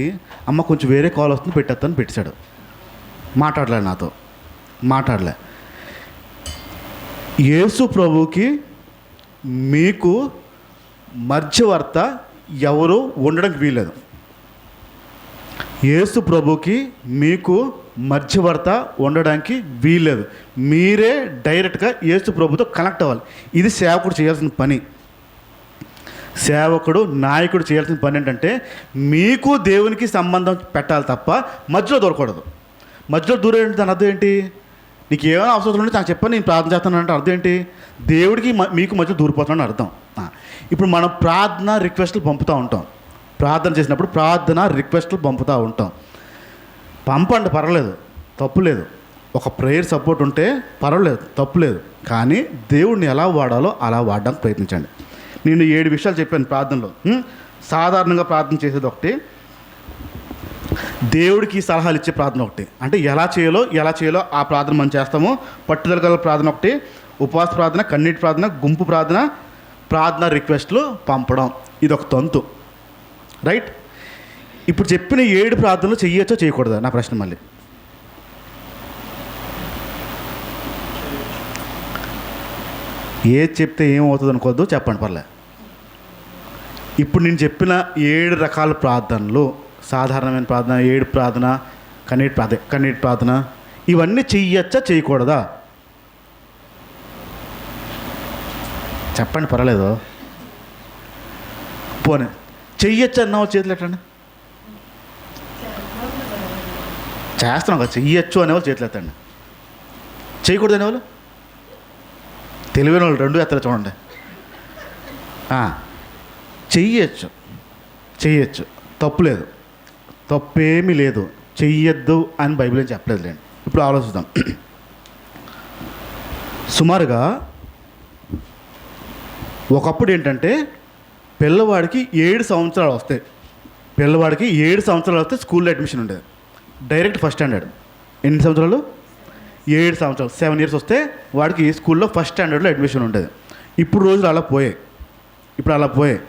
అమ్మ కొంచెం వేరే కాల్ వస్తుంది పెట్టేస్తాను పెట్టాడు. మాట్లాడలే నాతో, మాట్లాడలే. యేసు ప్రభువుకి మీకు మధ్యవర్త ఎవరు ఉండడానికి వీల్లేదు. యేసు ప్రభుకి మీకు మధ్యవర్త ఉండడానికి వీల్లేదు. మీరే డైరెక్ట్గా యేసు ప్రభుతో కనెక్ట్ అవ్వాలి. ఇది సేవకుడు చేయాల్సిన పని. సేవకుడు నాయకుడు చేయాల్సిన పని ఏంటంటే మీకు దేవునికి సంబంధం పెట్టాలి తప్ప మధ్యలో దూరకూడదు. మధ్యలో దూరేంటి దాని అర్థం ఏంటి? నీకు ఏమైనా అవసరం ఉంటే నాకు చెప్పని నేను ప్రార్థన చేస్తానంటే అర్థం ఏంటి? దేవుడికి మీకు మధ్యలో దూరిపోతున్నాను అర్థం. ఇప్పుడు మనం ప్రార్థన రిక్వెస్ట్లు పంపుతూ ఉంటాం. ప్రార్థన చేసినప్పుడు ప్రార్థన రిక్వెస్ట్లు పంపుతూ ఉంటాం. పంపండి, పర్వాలేదు, తప్పులేదు. ఒక ప్రేయర్ సపోర్ట్ ఉంటే పర్వాలేదు, తప్పులేదు. కానీ దేవుడిని ఎలా వాడాలో అలా వాడడానికి ప్రయత్నించండి. నేను 7 విషయాలు చెప్పాను ప్రార్థనలో. సాధారణంగా ప్రార్థన చేసేది ఒకటి, దేవుడికి సలహాలు ఇచ్చే ప్రార్థన ఒకటి. అంటే ఎలా చేయాలో ఆ ప్రార్థన మనం చేస్తాము. పట్టుదల గల ప్రార్థన ఒకటి, ఉపవాస ప్రార్థన, కన్నీటి ప్రార్థన, గుంపు ప్రార్థన, ప్రార్థన రిక్వెస్ట్లు పంపడం. ఇది ఒక తంతు, రైట్? ఇప్పుడు చెప్పిన 7 ప్రార్థనలు చెయ్యొచ్చో చేయకూడదా నా ప్రశ్న. మళ్ళీ ఏది చెప్తే ఏమవుతుంది అనుకోవద్దు, చెప్పండి పర్లే. ఇప్పుడు నేను చెప్పిన 7 రకాల ప్రార్థనలు, సాధారణమైన ప్రార్థన, 7 ప్రార్థన, కన్నీటి ప్రార్థన, ఇవన్నీ చెయ్యొచ్చా చేయకూడదా చెప్పండి పర్వాలేదు. పోనీ చెయ్యొచ్చు అన్న చేతులు ఎట్టండి. చేస్తున్నాం కదా, చెయ్యొచ్చు అనేవాళ్ళు చేతులు ఎత్తండి. చేయకూడదు అనేవాళ్ళు, తెలివైన వాళ్ళు 2 ఎత్తలు చూడండి. చెయ్యొచ్చు, తప్పులేదు, తప్పేమీ లేదు. చెయ్యొద్దు అని బైబిల్ ఏం చెప్పలేదు లేండి. ఇప్పుడు ఆలోచిద్దాం. సుమారుగా ఒకప్పుడు ఏంటంటే పిల్లవాడికి 7 సంవత్సరాలు వస్తాయి. పిల్లవాడికి 7 సంవత్సరాలు వస్తే స్కూల్లో అడ్మిషన్ ఉండేది. Direct first standard. ఎన్ని సంవత్సరాలు? 7 సంవత్సరాలు, 7 ఇయర్స్ వస్తే వాడికి స్కూల్లో ఫస్ట్ స్టాండర్డ్లో అడ్మిషన్ ఉండేది. ఇప్పుడు రోజులు అలా పోయాయి.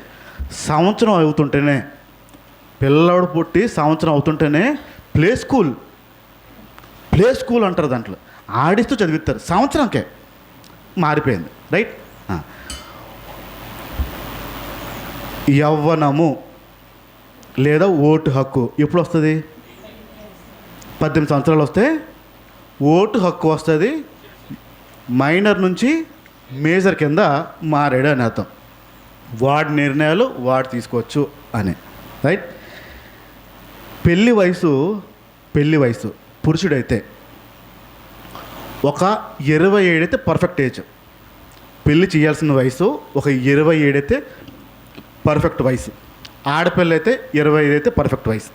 సంవత్సరం అవుతుంటేనే, పిల్లవాడు పుట్టి సంవత్సరం అవుతుంటేనే ప్లే స్కూల్ అంటారు. దాంట్లో ఆడిస్తూ చదివిస్తారు. సంవత్సరంకే మారిపోయింది, రైట్? యవ్వనము లేదా ఓటు హక్కు ఎప్పుడు వస్తుంది? 18 సంవత్సరాలు వస్తే ఓటు హక్కు వస్తుంది. మైనర్ నుంచి మేజర్ కింద మారాడు అని అర్థం. వాడి నిర్ణయాలు వాడు తీసుకోవచ్చు అని, రైట్? పెళ్ళి వయసు పురుషుడైతే ఒక 27 అయితే పర్ఫెక్ట్ ఏజ్. పెళ్ళి చేయాల్సిన వయసు ఒక 27 అయితే పర్ఫెక్ట్ వయసు. ఆడపిల్ల అయితే 25 అయితే పర్ఫెక్ట్ వయసు.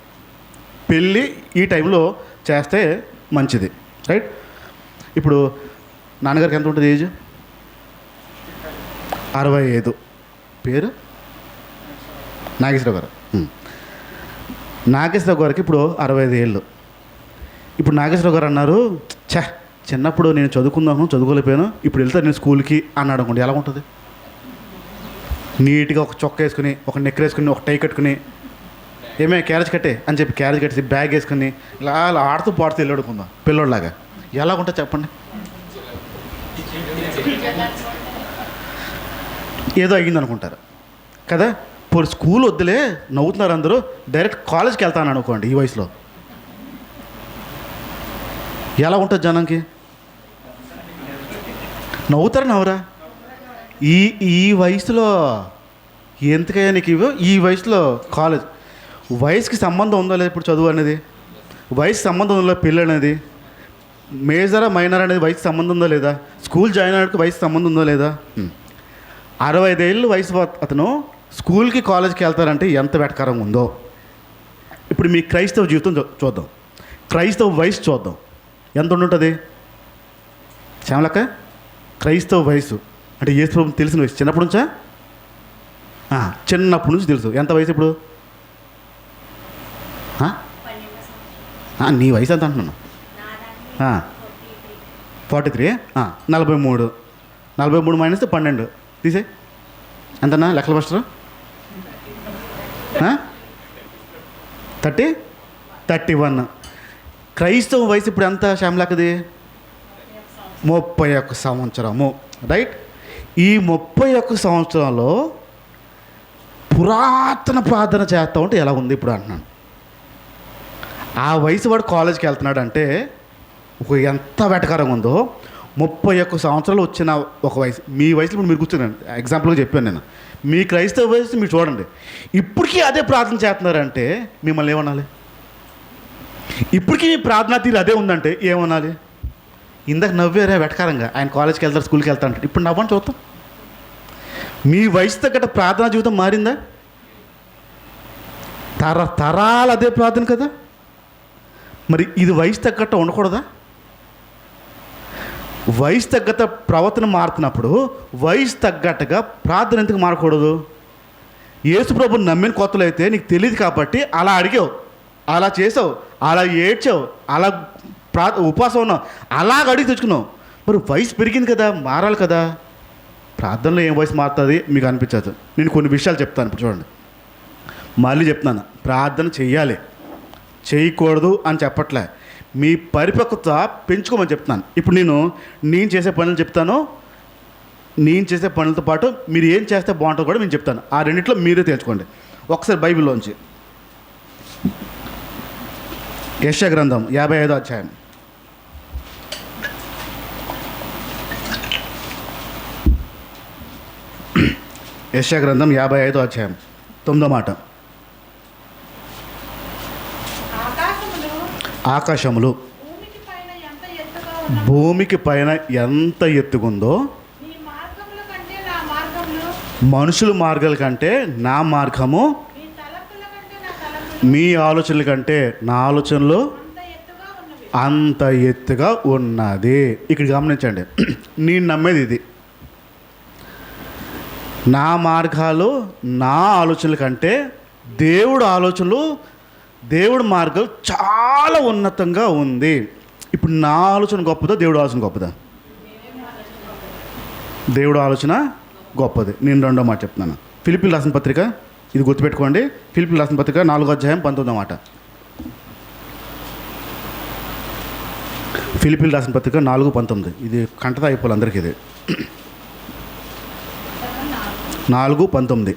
పెళ్ళి ఈ టైంలో చేస్తే మంచిది, రైట్? ఇప్పుడు నాన్నగారికి ఎంత ఉంటుంది ఏజ్? 65. పేరు నాగేశ్వరరావు గారు. నాగేశ్వరరావు గారికి ఇప్పుడు 65 ఏళ్ళు. ఇప్పుడు నాగేశ్వరరావు గారు అన్నారు, చిన్నప్పుడు నేను చదువుకోలేకపోయాను, ఇప్పుడు వెళ్తాను నేను స్కూల్కి అన్నాడు అనుకోండి, ఎలా ఉంటుంది? నీట్గా ఒక చొక్కా వేసుకుని, ఒక నెక్కర్ వేసుకుని, ఒక టై కట్టుకుని, ఏమే క్యారేజ్ కట్టే అని చెప్పి క్యారేజ్ కట్టేసి బ్యాగ్ వేసుకుని ఇలా ఆడుతూ పాడుతూ వెళ్ళాడుకుందాం పిల్లోడిలాగా, ఎలా ఉంటుంది చెప్పండి? ఏదో అయ్యింది అనుకుంటారు కదా. ఇప్పుడు స్కూల్ వద్దులే, నవ్వుతున్నారు అందరూ, డైరెక్ట్ కాలేజ్కి వెళ్తాను అనుకోండి ఈ వయసులో, ఎలా ఉంటుంది జనంకి? నవ్వుతారా నవ్వరా? ఈ వయసులో ఎందుకయ్యా నీకు ఇవో? ఈ వయసులో కాలేజ్, వయసుకి సంబంధం ఉందో లేదా? ఇప్పుడు చదువు అనేది వయసు సంబంధం ఉందో పెళ్ళి అనేది, మేజరా మైనర్ అనేది వయసు సంబంధం ఉందో లేదా? స్కూల్ జాయిన్ అయ్యేకి వయసు సంబంధం ఉందో లేదా? 65 ఏళ్ళు వయసు అతను స్కూల్కి కాలేజ్కి వెళ్తారంటే ఎంత వెటకారంగా ఉందో. ఇప్పుడు మీ క్రైస్తవ జీవితం చూద్దాం, క్రైస్తవ వయసు చూద్దాం, ఎంత ఉండుంటుంది శ్యామలక్క? క్రైస్తవ వయసు అంటే యేసు ప్రభువుని తెలిసిన వయసు చిన్నప్పటి నుంచా? చిన్నప్పటి నుంచి తెలుసు. ఎంత వయసు ఇప్పుడు? నీ వయసు ఎంత అంటున్నాను? 43. 43. 43 మైనస్ 12 తీసే ఎంతన్నా లెక్కల మాస్టర్? 31. క్రైస్తవ వయసు ఇప్పుడు ఎంత శ్యామలక్కది? 31 సంవత్సరము, రైట్? ఈ 31 సంవత్సరంలో పురాతన ప్రార్థన చేస్తూ ఉంటే ఎలా ఉంది ఇప్పుడు అంటున్నాను. ఆ వయసు వాడు కాలేజ్కి వెళ్తున్నాడు అంటే ఎంత వెటకారంగా ఉందో. 31 సంవత్సరాలు వచ్చిన ఒక వయసు, మీ వయసులో ఇప్పుడు మీరు కూర్చున్నాను, ఎగ్జాంపుల్గా చెప్పాను నేను. మీ క్రైస్తవ వయసు మీరు చూడండి, ఇప్పటికీ అదే ప్రార్థన చేస్తున్నారంటే మిమ్మల్ని ఏమనాలి? ఇప్పటికీ మీ ప్రార్థనా తీరు అదే ఉందంటే ఏమనాలి? ఇందాక నవ్వేరే వెటకారంగా, ఆయన కాలేజ్కి వెళ్తారు స్కూల్కి వెళ్తా అంటే, ఇప్పుడు నవ్వని చూద్దాం. మీ వయసు తగ్గట్టు ప్రార్థనా జీవితం మారిందా? తరాలు అదే ప్రార్థన కదా. మరి ఇది వయసు తగ్గట్టు ఉండకూడదా? వయసు తగ్గట్టు ప్రవర్తన మారుతున్నప్పుడు వయసు తగ్గట్టుగా ప్రార్థన ఎందుకు మారకూడదు? యేసు ప్రభుని నమ్మిన కొత్తలో అయితే నీకు తెలియదు కాబట్టి అలా అడిగావు, అలా చేసావు, అలా ఏడ్చావు, అలా ఉపవాసం ఉన్నావు, అలాగ అడిగి తెచ్చుకున్నావు. మరి వయసు పెరిగింది కదా, మారాలి కదా. ప్రార్థనలో ఏం వయసు మారుతుంది మీకు అనిపించదు. నేను కొన్ని విషయాలు చెప్తాను. ఇప్పుడు చూడండి, మళ్ళీ చెప్తున్నాను, ప్రార్థన చెయ్యాలి, చేయకూడదు అని చెప్పట్లే, మీ పరిపక్వత పెంచుకోమని చెప్తున్నాను. ఇప్పుడు నేను చేసే పనులు చెప్తాను, నేను చేసే పనులతో పాటు మీరు ఏం చేస్తే బాగుంటుందో కూడా నేను చెప్తాను. ఆ రెండిట్లో మీరే తెలుసుకోండి. ఒకసారి బైబిల్లోంచి యెషయా గ్రంథం 55వ అధ్యాయం. యెషయా గ్రంథం 55వ అధ్యాయం 9వ మాట. ఆకాశములు భూమికి పైన ఎంత ఎత్తుకుందో, మనుషుల మార్గాల కంటే నా మార్గము, మీ ఆలోచనల కంటే నా ఆలోచనలు అంత ఎత్తుగా ఉన్నది. ఇక్కడ గమనించండి, నేను నమ్మేది ఇది, నా మార్గాలు నా ఆలోచనల కంటే దేవుడు ఆలోచనలు, దేవుడి మార్గం చాలా ఉన్నతంగా ఉంది. ఇప్పుడు నా ఆలోచన గొప్పదా, దేవుడు ఆలోచన గొప్పదా? దేవుడు ఆలోచన గొప్పది. నేను రెండో మాట చెప్తున్నాను. ఫిలిప్పీయులకు రాసిన పత్రిక, ఇది గుర్తుపెట్టుకోండి, ఫిలిప్పీయులకు రాసిన పత్రిక 4వ అధ్యాయం 19వ మాట. ఫిలిప్పీయులకు రాసిన పత్రిక 4:19. ఇది కంటత అయిపోవాలి అందరికీ. ఇది 4:19.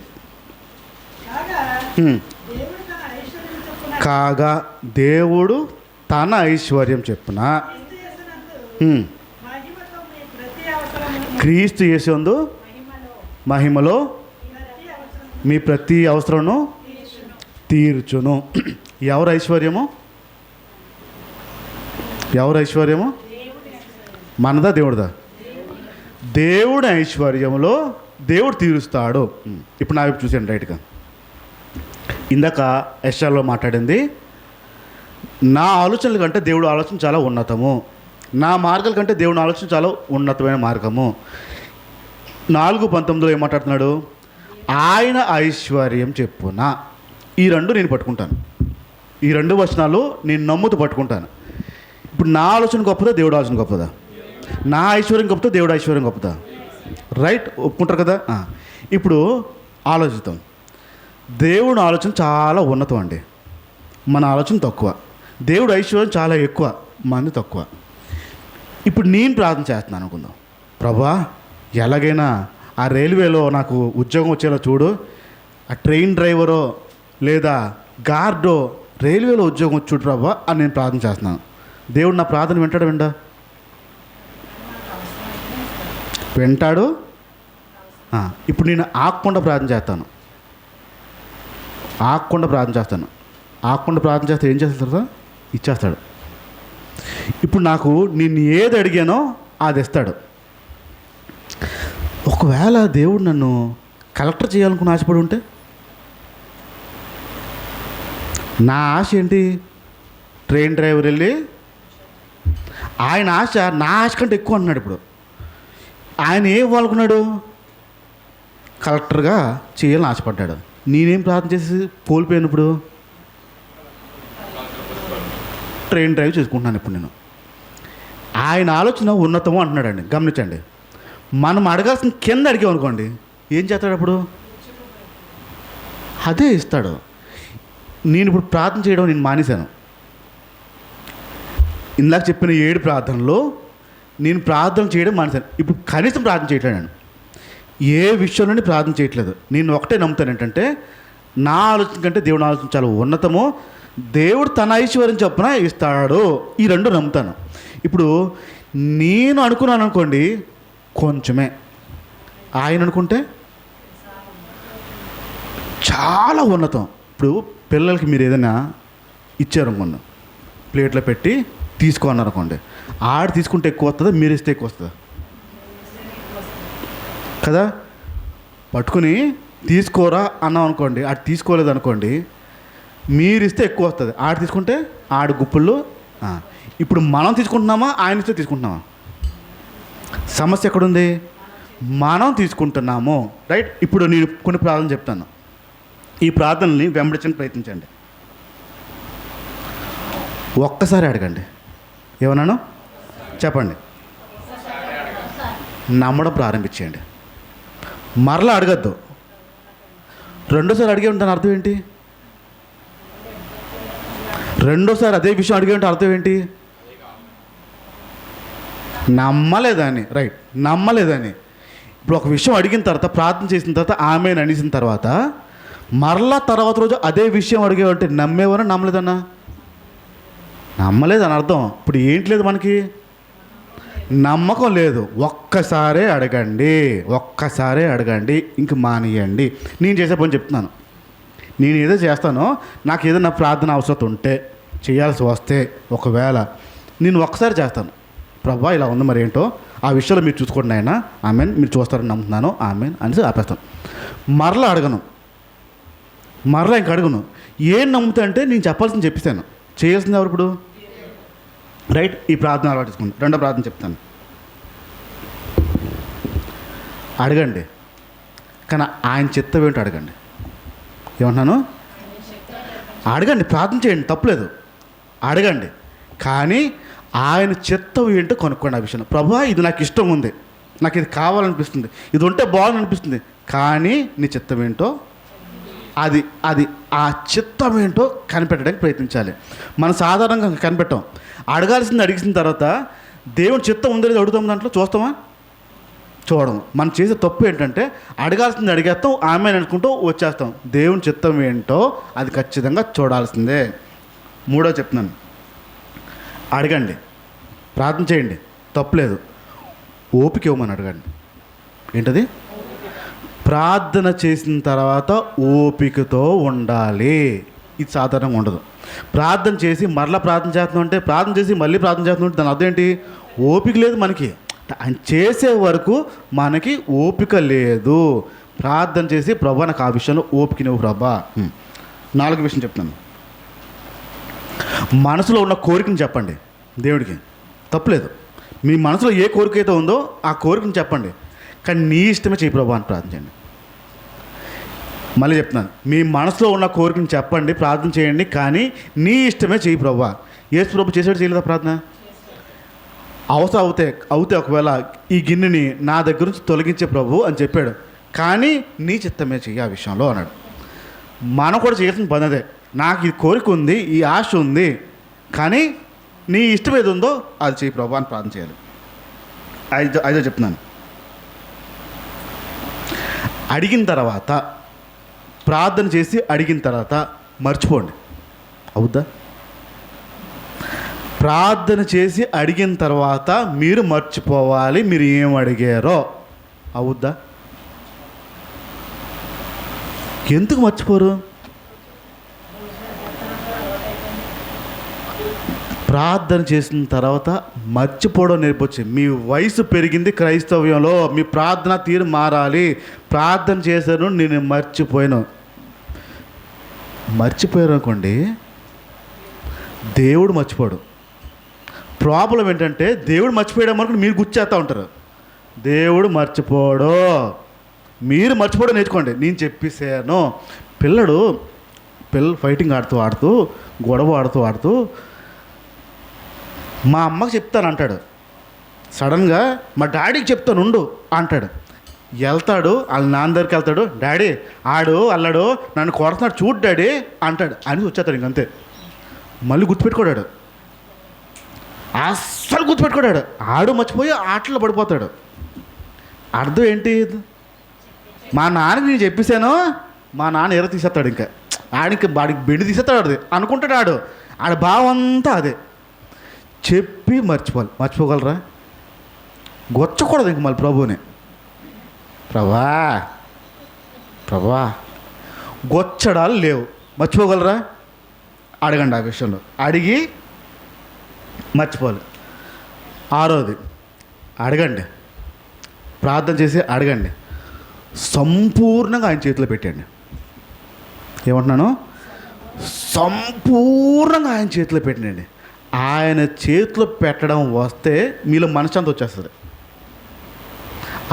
కాగా దేవుడు తన ఐశ్వర్యం చెప్పున క్రీస్తు యేసునందు మహిమలో మీ ప్రతి అవసరమును తీర్చును. ఎవరు ఐశ్వర్యము? ఎవరు ఐశ్వర్యము? మనదా దేవుడిదా? దేవుడి ఐశ్వర్యములో దేవుడు తీరుస్తాడు. ఇప్పుడు నా వైపు చూసాను రైట్గా. ఇందాక యెషయాలో మాట్లాడింది, నా ఆలోచనల కంటే దేవుడు ఆలోచన చాలా ఉన్నతము, నా మార్గాల కంటే దేవుని ఆలోచన చాలా ఉన్నతమైన మార్గము. 4:19 ఏం మాట్లాడుతున్నాడు? ఆయన ఐశ్వర్యం చెప్పున. ఈ రెండు నేను పట్టుకుంటాను, ఈ రెండు వచనాలు నేను నమ్ముతూ పట్టుకుంటాను. ఇప్పుడు నా ఆలోచన గొప్పదా, దేవుడు ఆలోచన గొప్పదా? నా ఐశ్వర్యం గొప్పదా, దేవుడు ఐశ్వర్యం గొప్పదా? రైట్, ఒప్పుకుంటారు కదా. ఇప్పుడు ఆలోచిద్దాం. దేవుడు ఆలోచన చాలా ఉన్నతం అండి, మన ఆలోచన తక్కువ. దేవుడు ఐశ్వర్యం చాలా ఎక్కువ, మంది తక్కువ. ఇప్పుడు నేను ప్రార్థన చేస్తున్నాను అనుకుందాం, ప్రభా ఎలాగైనా ఆ రైల్వేలో నాకు ఉద్యోగం వచ్చేలా చూడు, ఆ ట్రైన్ డ్రైవరో లేదా గార్డో రైల్వేలో ఉద్యోగం వచ్చి చూడు ప్రభా అని నేను ప్రార్థన చేస్తున్నాను. దేవుడు నా ప్రార్థన వింటాడు. ఇప్పుడు నేను ఆగకుండా ప్రార్థన చేస్తాను, ఆగకుండా ప్రార్థన చేస్తే ఏం చేస్తాడు? ఇచ్చేస్తాడు. ఇప్పుడు నాకు నేను ఏది అడిగానో అది ఇస్తాడు. ఒకవేళ దేవుడు నన్ను కలెక్టర్ చేయాలనుకుని ఆశపడి ఉంటే, నా ఆశ ఏంటి? ట్రైన్ డ్రైవర్ వెళ్ళి, ఆయన ఆశ నా ఆశ కంటే ఎక్కువ అంటున్నాడు. ఇప్పుడు ఆయన ఏం ఇవ్వాలనుకున్నాడు? కలెక్టర్గా చేయాలని ఆశపడ్డాడు. నేనేం ప్రార్థన చేసి కోల్పోయాను? ఇప్పుడు ట్రైన్ డ్రైవ్ చేసుకుంటున్నాను. ఇప్పుడు నేను ఆయన ఆలోచన ఉన్నతము అంటున్నాడండి. గమనించండి, మనం అడగాల్సిన కింద అడిగామనుకోండి, ఏం చేస్తాడు? అప్పుడు అదే ఇస్తాడు. నేను ఇప్పుడు ప్రార్థన చేయడం నేను మానేశాను. ఇందాక చెప్పిన 7 ప్రార్థనలో నేను ప్రార్థన చేయడం మానేశాను. ఇప్పుడు కనీసం ప్రార్థన చేయట్లేదు. నేను ఏ విషయంలోనే ప్రార్థన చేయట్లేదు. నేను ఒకటే నమ్ముతాను, ఏంటంటే నా ఆలోచన కంటే దేవుని ఆలోచన చాలా ఉన్నతము, దేవుడు తన ఐశ్వర్యం చొప్పున ఇస్తాడు. ఈ రెండు నమ్ముతాను. ఇప్పుడు నేను అనుకున్నాను అనుకోండి కొంచెమే, ఆయన అనుకుంటే చాలా ఉన్నతం. ఇప్పుడు పిల్లలకి మీరు ఏదైనా ఇచ్చారనుకోండి, ప్లేట్లో పెట్టి తీసుకోన్నారనుకోండి, ఆడు తీసుకుంటే ఎక్కువ వస్తుందా, మీరు ఇస్తే ఎక్కువ వస్తుందా? కదా. పట్టుకుని తీసుకోరా అన్నాం అనుకోండి, ఆడు తీసుకోలేదు అనుకోండి, మీరు ఇస్తే ఎక్కువ వస్తుంది, ఆడు తీసుకుంటే ఆడు గుప్పుల్లో. ఇప్పుడు మనం తీసుకుంటున్నామా, ఆయన ఇస్తే తీసుకుంటున్నామా? సమస్య ఎక్కడుంది? మనం తీసుకుంటున్నాము. రైట్. ఇప్పుడు నేను కొన్ని ప్రార్థన చెప్తాను, ఈ ప్రార్థనల్ని వెంబడించడానికి ప్రయత్నించండి. ఒక్కసారి అడగండి. ఏమన్నాను చెప్పండి. నమ్మడం ప్రారంభించేయండి. మరలా అడగద్దు. రెండోసారి అడిగే ఉంటాను అర్థం ఏంటి? రెండోసారి అదే విషయం అడిగే ఉంటే అర్థం ఏంటి? నమ్మలేదని. రైట్, నమ్మలేదని. ఇప్పుడు ఒక విషయం అడిగిన తర్వాత, ప్రార్థన చేసిన తర్వాత, ఆమె అనేసిన తర్వాత, మరలా తర్వాత రోజు అదే విషయం అడిగేవంటే నమ్మేవనా, నమ్మలేదన్నా? నమ్మలేదని అర్థం. ఇప్పుడు ఏంటి లేదు మనకి? నమ్మకం లేదు. ఒక్కసారే అడగండి, ఇంక మానేయండి. నేను చేసే పని చెప్తున్నాను. నేను ఏదో చేస్తానో, నాకు ఏదైనా ప్రార్థన అవసరం ఉంటే, చేయాల్సి వస్తే, ఒకవేళ నేను ఒక్కసారి చేస్తాను, ప్రభా ఇలా ఉంది మరి ఏంటో ఆ విషయంలో మీరు చూసుకోండి ఆయన, ఆమెన్, మీరు చూస్తారని నమ్ముతున్నాను, ఆమెన్ అనేసి ఆపేస్తాను. మరలా అడగను, ఇంక అడగను. ఏం నమ్ముతా అంటే నేను చెప్పాల్సింది చెప్పిస్తాను, చేయాల్సింది ఎవరు ఇప్పుడు? రైట్. ఈ ప్రార్థన అలవాటు. రెండో ప్రార్థన చెప్తాను. అడగండి, కానీ ఆయన చిత్తం ఏంటో అడగండి. ఏమంటున్నాను? అడగండి, ప్రార్థన చేయండి, తప్పులేదు, అడగండి, కానీ ఆయన చిత్తం ఏంటో కనుక్కోండి. ఆ విషయం, ప్రభువా ఇది నాకు ఇష్టం ఉంది, నాకు ఇది కావాలనిపిస్తుంది, ఇది ఉంటే బాగుందనిపిస్తుంది, కానీ నీ చిత్తం ఏంటో అది ఆ చిత్తం ఏంటో కనిపెట్టడానికి ప్రయత్నించాలి. మనం సాధారణంగా కనిపెట్టాం. అడగాల్సింది అడిగిన తర్వాత దేవుని చిత్తం ఉందో లేదో అడుగుతాం, దాంట్లో చూస్తామా? చూడము. మనం చేసే తప్పు ఏంటంటే అడగాల్సింది అడిగేస్తాం, ఆమె అనుకుంటూ వచ్చేస్తాం. దేవుని చిత్తం ఏంటో అది ఖచ్చితంగా చూడాల్సిందే. మూడో చెప్తున్నాను, అడగండి, ప్రార్థన చేయండి, తప్పులేదు, ఓపిక ఇవ్వమని అడగండి. ఏంటది? ప్రార్థన చేసిన తర్వాత ఓపికతో ఉండాలి. ఇది సాధారణంగా ఉండదు. ప్రార్థన చేసి మరలా ప్రార్థన చేస్తున్నాం అంటే, ప్రార్థన చేసి మళ్ళీ ప్రార్థన చేస్తున్నాం అంటే దాని అర్థం ఏంటి? ఓపిక లేదు మనకి. ఆయన చేసే వరకు మనకి ఓపిక లేదు. ప్రార్థన చేసి ప్రభా నాకు ఆ విషయంలో ఓపిక నువ్వు ప్రభా, 4వ విషయం చెప్తున్నాను. మనసులో ఉన్న కోరికను చెప్పండి దేవుడికి, తప్పులేదు. మీ మనసులో ఏ కోరిక అయితే ఉందో ఆ కోరికను చెప్పండి, కానీ నీ ఇష్టమే చేయి ప్రభు అని ప్రార్థించండి. మళ్ళీ చెప్తున్నాను, మీ మనసులో ఉన్న కోరికను చెప్పండి, ప్రార్థన చేయండి, కానీ నీ ఇష్టమే చేయి ప్రభు. యేసు ప్రభు చేసాడు చేయలేదా ప్రార్థన? అవసరం అవుతే ఒకవేళ ఈ గిన్నెని నా దగ్గర నుంచి తొలగించే ప్రభు అని చెప్పాడు, కానీ నీ చిత్తమే చెయ్యి ఆ విషయంలో అన్నాడు. మనం కూడా చేయాల్సిన పని అదే. నాకు ఈ కోరిక ఉంది, ఈ ఆశ ఉంది, కానీ నీ ఇష్టం ఏది ఉందో అది చెయ్యి ప్రభు అని ప్రార్థన చేయాలి. ఐదో చెప్తున్నాను, అడిగిన తర్వాత, ప్రార్థన చేసి అడిగిన తర్వాత మర్చిపోండి. అవుద్దా? ప్రార్థన చేసి అడిగిన తర్వాత మీరు మర్చిపోవాలి మీరు ఏం అడిగారో. అవుద్దా? ఎందుకు మర్చిపోరు? ప్రార్థన చేసిన తర్వాత మర్చిపోవడం నేర్పొచ్చు. మీ వయసు పెరిగింది క్రైస్తవ్యంలో, మీ ప్రార్థన తీరు మారాలి. ప్రార్థన చేశాను, నేను మర్చిపోయారు అనుకోండి, దేవుడు మర్చిపోడు. ప్రాబ్లం ఏంటంటే దేవుడు మర్చిపోయడం అనుకుని మీరు గుర్చేస్తూ ఉంటారు. దేవుడు మర్చిపోడు, మీరు మర్చిపోవడం నేర్చుకోండి. నేను చెప్పేసాను. పిల్లలు ఫైటింగ్ ఆడుతూ గొడవ ఆడుతూ మా అమ్మకి చెప్తాను అంటాడు. సడన్గా మా డాడీకి చెప్తాను ఉండు అంటాడు. వెళ్తాడు, వాళ్ళ నాన్న దగ్గరికి వెళ్తాడు. డాడీ ఆడు అల్లడు నన్ను కొడుతున్నాడు చూడు డాడీ అంటాడు. అని వచ్చేస్తాడు. ఇంకంతే. మళ్ళీ గుర్తుపెట్టుకోడాడు, అస్సలు గుర్తుపెట్టుకోడాడు. ఆడు మర్చిపోయి ఆటలో పడిపోతాడు. అర్థం ఏంటి? మా నాన్నకి నేను చెప్పేశాను, మా నాన్న ఎర్ర తీసేస్తాడు. ఇంకా వాడికి బెండి తీసేస్తాడు. అది అనుకుంటాడు. ఆడ భావం అంతా అదే. చెప్పి మర్చిపోగలరా? గొచ్చకూడదు ఇంక మళ్ళీ ప్రభువుని. ప్రభా గొచ్చడాలు లేవు, మర్చిపోగలరా? అడగండి ఆ విషయంలో. అడిగి మర్చిపోవాలి. 6వది అడగండి, ప్రార్థన చేసి అడగండి, సంపూర్ణంగా ఆయన చేతిలో పెట్టండి. ఏమంటున్నాను? సంపూర్ణంగా ఆయన చేతిలో పెట్టండి. ఆయన చేతిలో పెట్టడం వస్తే మీలో మనశ్శాంతి వచ్చేస్తుంది.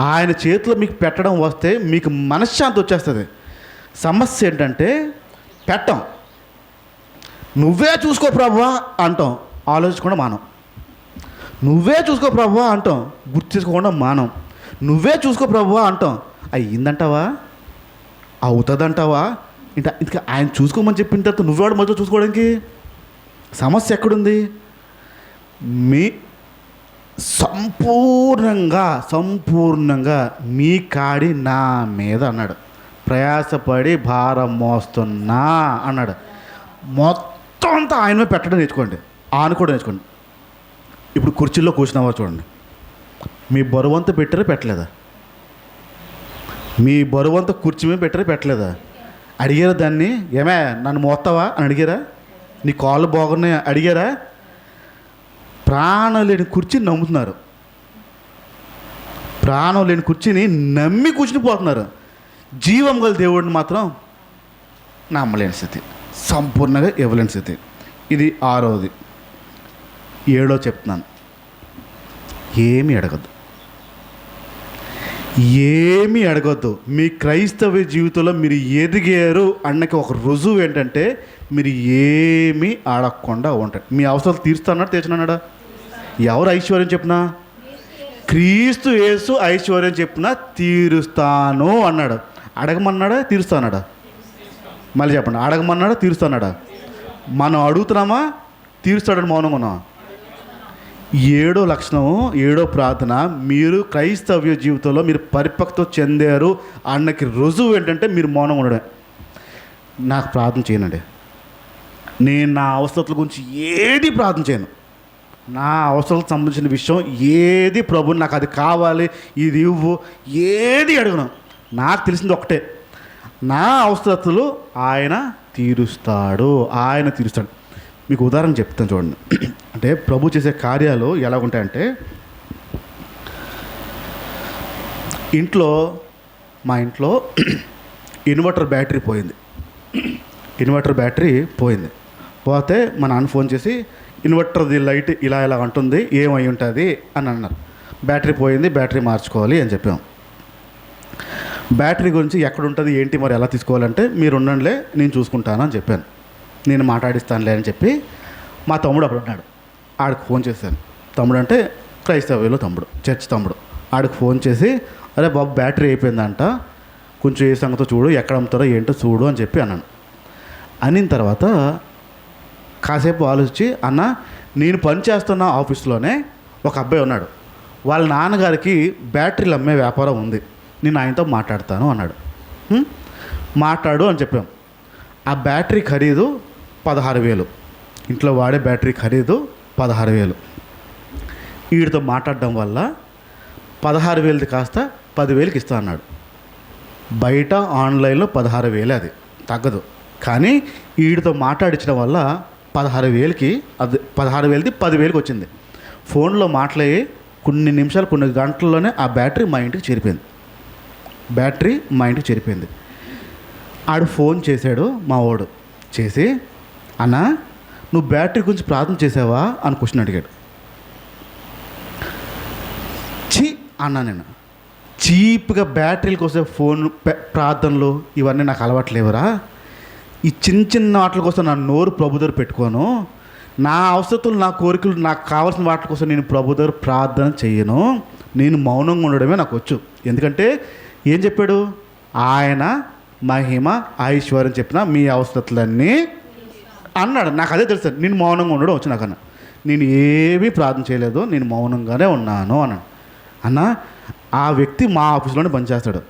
ఆయన చేతిలో మీకు పెట్టడం వస్తే మీకు మనశ్శాంతి వచ్చేస్తుంది. సమస్య ఏంటంటే పెట్టం. నువ్వే చూసుకో ప్రభువా అంటాం, ఆలోచించకుండా మానం. నువ్వే చూసుకో ప్రభువా అంటాం, గుర్తు చేసుకోకుండా మానం. నువ్వే చూసుకో ప్రభువా అంటాం, అయ్యిందంటావా, అవుతుందంటావా? ఇంకా ఆయన చూసుకోమని చెప్పిన తర్వాత నువ్వేవాడు మొదలు చూసుకోవడానికి సమస్య ఎక్కడుంది? మీ సంపూర్ణంగా మీ కాడి నా మీద అన్నాడు. ప్రయాసపడి భారం మోస్తున్నా అన్నాడు. మొత్తం అంతా ఆయన మీద పెట్టడం నేర్చుకోండి, ఆనుకోవడం నేర్చుకోండి. ఇప్పుడు కుర్చీలో కూర్చున్నావా చూడండి, మీ బరువంతా పెట్టారా పెట్టలేదా? మీ బరువంతా కుర్చీ మీద పెట్టలేదా? అడిగారా దాన్ని? ఏమే నన్ను మోస్తావా అని అడిగారా? నీ కాళ్ళు బాగున్నాయి అడిగారా? ప్రాణం లేని కుర్చీని నమ్ముతున్నారు. ప్రాణం లేని కుర్చీని నమ్మి కూర్చుని పోతున్నారు. జీవం గల దేవుడిని మాత్రం నమ్మలేని స్థితి, సంపూర్ణంగా ఇవ్వలేని స్థితి. ఇది 6వది. 7వ చెప్తున్నాను, ఏమీ అడగద్దు. మీ క్రైస్తవ జీవితంలో మీరు ఎదిగారు అన్నకి ఒక రుజువు ఏంటంటే మీరు ఏమీ అడగకుండా ఉంటారు. మీ అవసరాలు తీరుస్తున్నాడా తీర్చున్నాడా? ఎవరు ఐశ్వర్యం చెప్పినా? క్రీస్తు యేసు ఐశ్వర్యం చెప్పినా తీరుస్తాను అన్నాడు. అడగమన్నాడా తీరుస్తానాడా? మళ్ళీ చెప్పండి, అడగమన్నాడా తీరుస్తానాడా? మనం అడుగుతున్నామా తీరుస్తాడని మౌనంగా ఉన్నామా? 7వ లక్షణం, 7వ ప్రార్థన, మీరు క్రైస్తవ్య జీవితంలో మీరు పరిపక్వత చెందారు అన్నకి రుజువు ఏంటంటే మీరు మౌనంగా ఉండడం. నాకు ప్రార్థన చేయనండి, నేను నా అవసరాల గురించి ఏది ప్రార్థన చేయను. నా అవసరాలకు సంబంధించిన విషయం ఏది ప్రభు నాకు అది కావాలి, ఇది ఇవ్వు, ఏది అడగను. నాకు తెలిసింది ఒకటే, నా అవసరతలు ఆయన తీరుస్తాడు. మీకు ఉదాహరణ చెప్తాను చూడండి. అంటే ప్రభు చేసే కార్యాలు ఎలా ఉంటాయంటే, మా ఇంట్లో ఇన్వర్టర్ బ్యాటరీ పోయింది. ఇన్వర్టర్ బ్యాటరీ పోయింది. పోతే మా నాన్న ఫోన్ చేసి ఇన్వర్టర్ది లైట్ ఇలా ఇలా అంటుంది, ఏమై ఉంటుంది అని అన్నారు. బ్యాటరీ పోయింది, బ్యాటరీ మార్చుకోవాలి అని చెప్పాం. బ్యాటరీ గురించి ఎక్కడ ఉంటుంది ఏంటి మరి ఎలా తీసుకోవాలంటే మీరు ఉండండిలే నేను చూసుకుంటాను అని చెప్పాను. నేను మాట్లాడిస్తానులే అని చెప్పి మా తమ్ముడు అప్పుడు ఉన్నాడు, ఆడికి ఫోన్ చేశాను. తమ్ముడు అంటే క్రైస్తవ్యులు తమ్ముడు, చర్చ్ తమ్ముడు. ఆడికి ఫోన్ చేసి అరే బాబు బ్యాటరీ అయిపోయిందంట, కొంచెం ఏ సంగతో చూడు, ఎక్కడ అమ్ముతారో ఏంటో చూడు అని చెప్పి అన్నాను. అనిన తర్వాత కాసేపు ఆలోచించి అన్న నేను పనిచేస్తున్న ఆఫీస్లోనే ఒక అబ్బాయి ఉన్నాడు, వాళ్ళ నాన్నగారికి బ్యాటరీలు అమ్మే వ్యాపారం ఉంది, నేను ఆయనతో మాట్లాడతాను అన్నాడు. మాట్లాడు అని చెప్పాం. ఆ బ్యాటరీ ఖరీదు 16,000, ఇంట్లో వాడే బ్యాటరీ ఖరీదు 16,000. వీడితో మాట్లాడడం వల్ల 16,000ది కాస్త 10,000కి ఇస్తా అన్నాడు. బయట ఆన్లైన్లో 16,000 అది తగ్గదు, కానీ వీడితో మాట్లాడించడం వల్ల 16,000కి అది 16,000ది 10,000కి వచ్చింది. ఫోన్లో మాట్లాడి కొన్ని నిమిషాలు కొన్ని గంటల్లోనే ఆ బ్యాటరీ మా ఇంటికి చేరిపోయింది. ఆడు ఫోన్ చేశాడు మా వాడు, చేసి అన్న నువ్వు బ్యాటరీ గురించి ప్రార్థన చేసావా అని క్వశ్చన్ అడిగాడు. అన్నా నేను చీప్గా బ్యాటరీల కోసం ఫోన్ ప్రార్థనలు ఇవన్నీ నాకు అలవాట్లేవురా. ఈ చిన్న చిన్న వాటి కోసం నా నోరు ప్రభు దగ్గర పెట్టుకోను, నా అవసరతలు నా కోరికలు నాకు కావాల్సిన వాటి కోసం నేను ప్రభు దగ్గర ప్రార్థన చెయ్యను, నేను మౌనంగా ఉండడమే నాకు వచ్చు. ఎందుకంటే ఏం చెప్పాడు ఆయన, మహిమ ఐశ్వర్యం చెప్పిన మీ అవసరతలన్నీ అన్నాడు. నాకు అదే తెలుసు, నేను మౌనంగా ఉండడం వచ్చు నాకన్నా. నేను ఏమీ ప్రార్థన చేయలేదు, నేను మౌనంగానే ఉన్నాను అన్నాడు. అన్న ఆ వ్యక్తి మా ఆఫీస్లోనే పనిచేస్తాడు.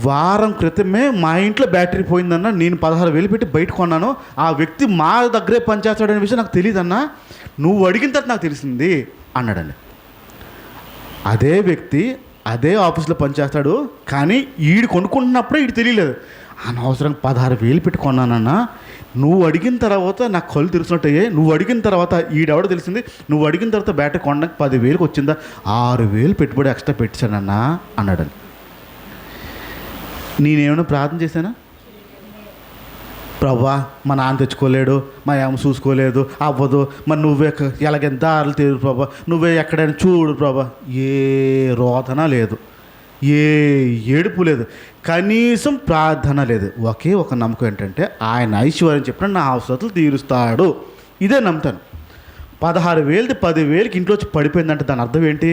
వారం క్రితమే మా ఇంట్లో బ్యాటరీ పోయిందన్న, నేను 16,000 పెట్టి బయట కొన్నాను, ఆ వ్యక్తి మా దగ్గరే పనిచేస్తాడనే విషయం నాకు తెలియదన్నా, నువ్వు అడిగిన తర్వాత నాకు తెలిసింది అన్నాడండి. అదే వ్యక్తి అదే ఆఫీస్లో పనిచేస్తాడు, కానీ ఈడు కొనుక్కుంటున్నప్పుడే ఈడు తెలియలేదు. అనవసరంగా 16,000 పెట్టి కొన్నానన్నా, నువ్వు అడిగిన తర్వాత నాకు కళ్ళు తెరిచినట్టయ్యే, నువ్వు అడిగిన తర్వాత ఈడెవడో తెలిసింది, నువ్వు అడిగిన తర్వాత బ్యాటరీ కొనడానికి 10,000కి వచ్చిందా, 6,000 పెట్టుబడి ఎక్స్ట్రా పెట్టానన్నా అన్నాడని. నేనేమైనా ప్రార్థన చేశానా? ప్రభా మా నాన్న తెచ్చుకోలేడు, మా ఏమ చూసుకోలేదు, అవ్వదు, మరి నువ్వే ఎలాగైనా దారులు తీరు ప్రభా, నువ్వే ఎక్కడైనా చూడు ప్రభా. ఏ రోదన లేదు, ఏ ఏడుపు లేదు, కనీసం ప్రార్థన లేదు. ఒకే ఒక నమ్మకం ఏంటంటే ఆయన ఐశ్వర్యం చెప్పిన నా అవసరాలు తీరుస్తాడు, ఇదే నమ్ముతాను. 16,000ది 10,000కి ఇంట్లో వచ్చి పడిపోయిందంటే దాని అర్థం ఏంటి?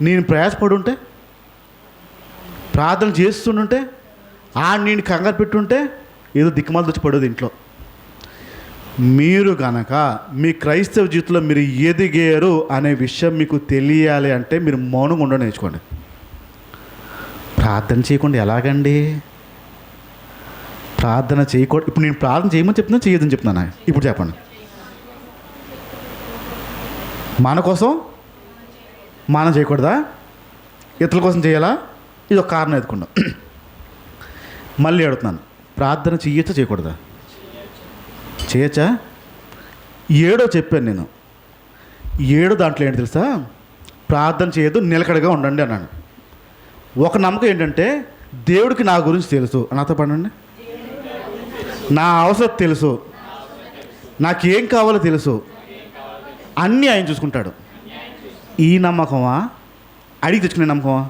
నేను ప్రయాసపడి ఉంటే, ప్రార్థన చేస్తుంటే, నేను కంగారు పెట్టుంటే ఏదో దిక్కుమాలు వచ్చి పడేది ఇంట్లో. మీరు కనుక మీ క్రైస్తవ జీవితంలో మీరు ఎదిగారు అనే విషయం మీకు తెలియాలి అంటే మీరు మౌనంగా ఉండడం నేర్చుకోండి. ప్రార్థన చేయకుండా ఎలాగండి? ప్రార్థన చేయకూడదు. ఇప్పుడు నేను ప్రార్థన చేయమని చెప్తున్నా, చేయొద్దని చెప్తున్నాను. ఇప్పుడు చెప్పండి, మన కోసం మనం చేయకూడదా? ఇతరుల కోసం చేయాలా? ఇది ఒక కారణం ఎదుర్కొందాం. మళ్ళీ అడుగుతున్నాను, ప్రార్థన చేయొచ్చా చేయకూడదా? చేయొచ్చా? 7 చెప్పాను నేను. 7 దాంట్లో ఏంటి తెలుసా? ప్రార్థన చేయొద్దు, నిలకడగా ఉండండి అన్నాను. ఒక నమ్మకం ఏంటంటే దేవుడికి నా గురించి తెలుసు, నాతో పడండి, నా అవసరం తెలుసు, నాకేం కావాలో తెలుసు, అన్నీ ఆయన చూసుకుంటాడు. ఈ నమ్మకమా? అడిగి తెచ్చుకునే నమ్మకమా?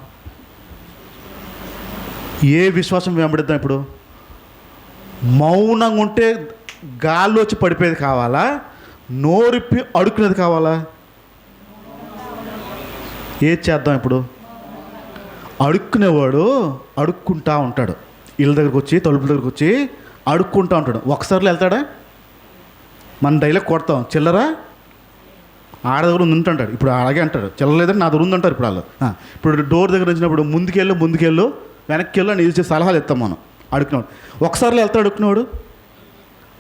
ఏ విశ్వాసం వెంబడిద్దాం? ఇప్పుడు మౌనంగా ఉంటే గాల్లో వచ్చి పడిపోయేది కావాలా, నోరిప్పి అడుక్కునేది కావాలా? ఏది చేద్దాం? ఇప్పుడు అడుక్కునేవాడు అడుక్కుంటా ఉంటాడు, ఇళ్ళ దగ్గరకు వచ్చి తలుపుల దగ్గరకు వచ్చి అడుక్కుంటూ ఉంటాడు. ఒకసారిలో వెళ్తాడా? మన డైలాగ్ కొడతాం, చిల్లరా ఆడ దగ్గర ఉందంటాడు. ఇప్పుడు అలాగే అంటాడు, చిల్లలేదని నా దగ్గర ఉందంటారు. ఇప్పుడు వాళ్ళు ఇప్పుడు డోర్ దగ్గర వచ్చినప్పుడు ముందుకెళ్ళు వెనక్కి వెళ్ళు అని ఇచ్చే సలహాలు ఇస్తాం మనం. అడుక్కునేవాడు ఒకసారిలో వెళ్తాడు, అడుక్కునేవాడు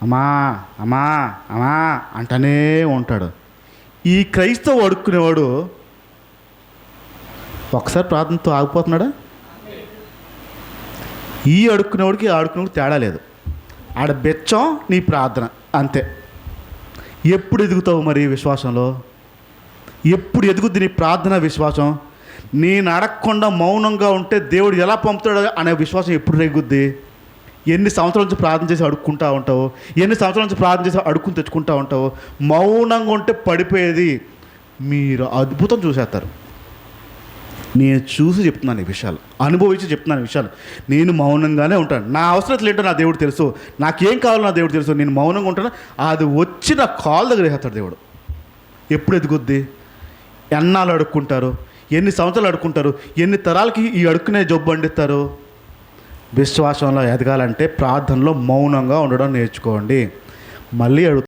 అమ్మా అమ్మా అమ్మా అంటనే ఉంటాడు. ఈ క్రైస్తవ అడుక్కునేవాడు ఒకసారి ప్రార్థనతో ఆగిపోతున్నాడా? ఈ అడుక్కునేవాడికి ఆడుకునేవాడికి తేడా లేదు. ఆడ బెచ్చం నీ ప్రార్థన అంతే. ఎప్పుడు ఎదుగుతావు మరి విశ్వాసంలో? ఎప్పుడు ఎదుగుద్ది నీ ప్రార్థన విశ్వాసం? నేను అడగకుండా మౌనంగా ఉంటే దేవుడు ఎలా పంపుతాడు అనే విశ్వాసం ఎప్పుడు రేగుద్ది? ఎన్ని సంవత్సరాల నుంచి ప్రార్థన చేసి అడుక్కుంటా ఉంటావో, ఎన్ని సంవత్సరాల నుంచి ప్రార్థన చేసి అడుక్కుని తెచ్చుకుంటా ఉంటావో, మౌనంగా ఉంటే పడిపోయేది మీరు అద్భుతం చూసేస్తారు. నేను చూసి చెప్తున్నాను ఈ విషయాలు, అనుభవించి చెప్తున్నాను ఈ విషయాలు. నేను మౌనంగానే ఉంటాను. నా అవసరతలు ఏంటో నా దేవుడు తెలుసు, నాకేం కావాలో నా దేవుడు తెలుసు. నేను మౌనంగా ఉంటాను. అది వచ్చి నా కాళ్ళ దగ్గర వేస్తాడు దేవుడు. ఎప్పుడు ఎదుగుద్ది? ఎన్నాళ్ళు అడుక్కుంటారు, ఎన్ని సంవత్సరాలు అడుక్కుంటారు, ఎన్ని తరాలకి ఈ అడుక్కునే జబ్బు అండిస్తారు. విశ్వాసంలో ఎదగాలంటే ప్రార్థనలో మౌనంగా ఉండడం నేర్చుకోండి. మళ్ళీ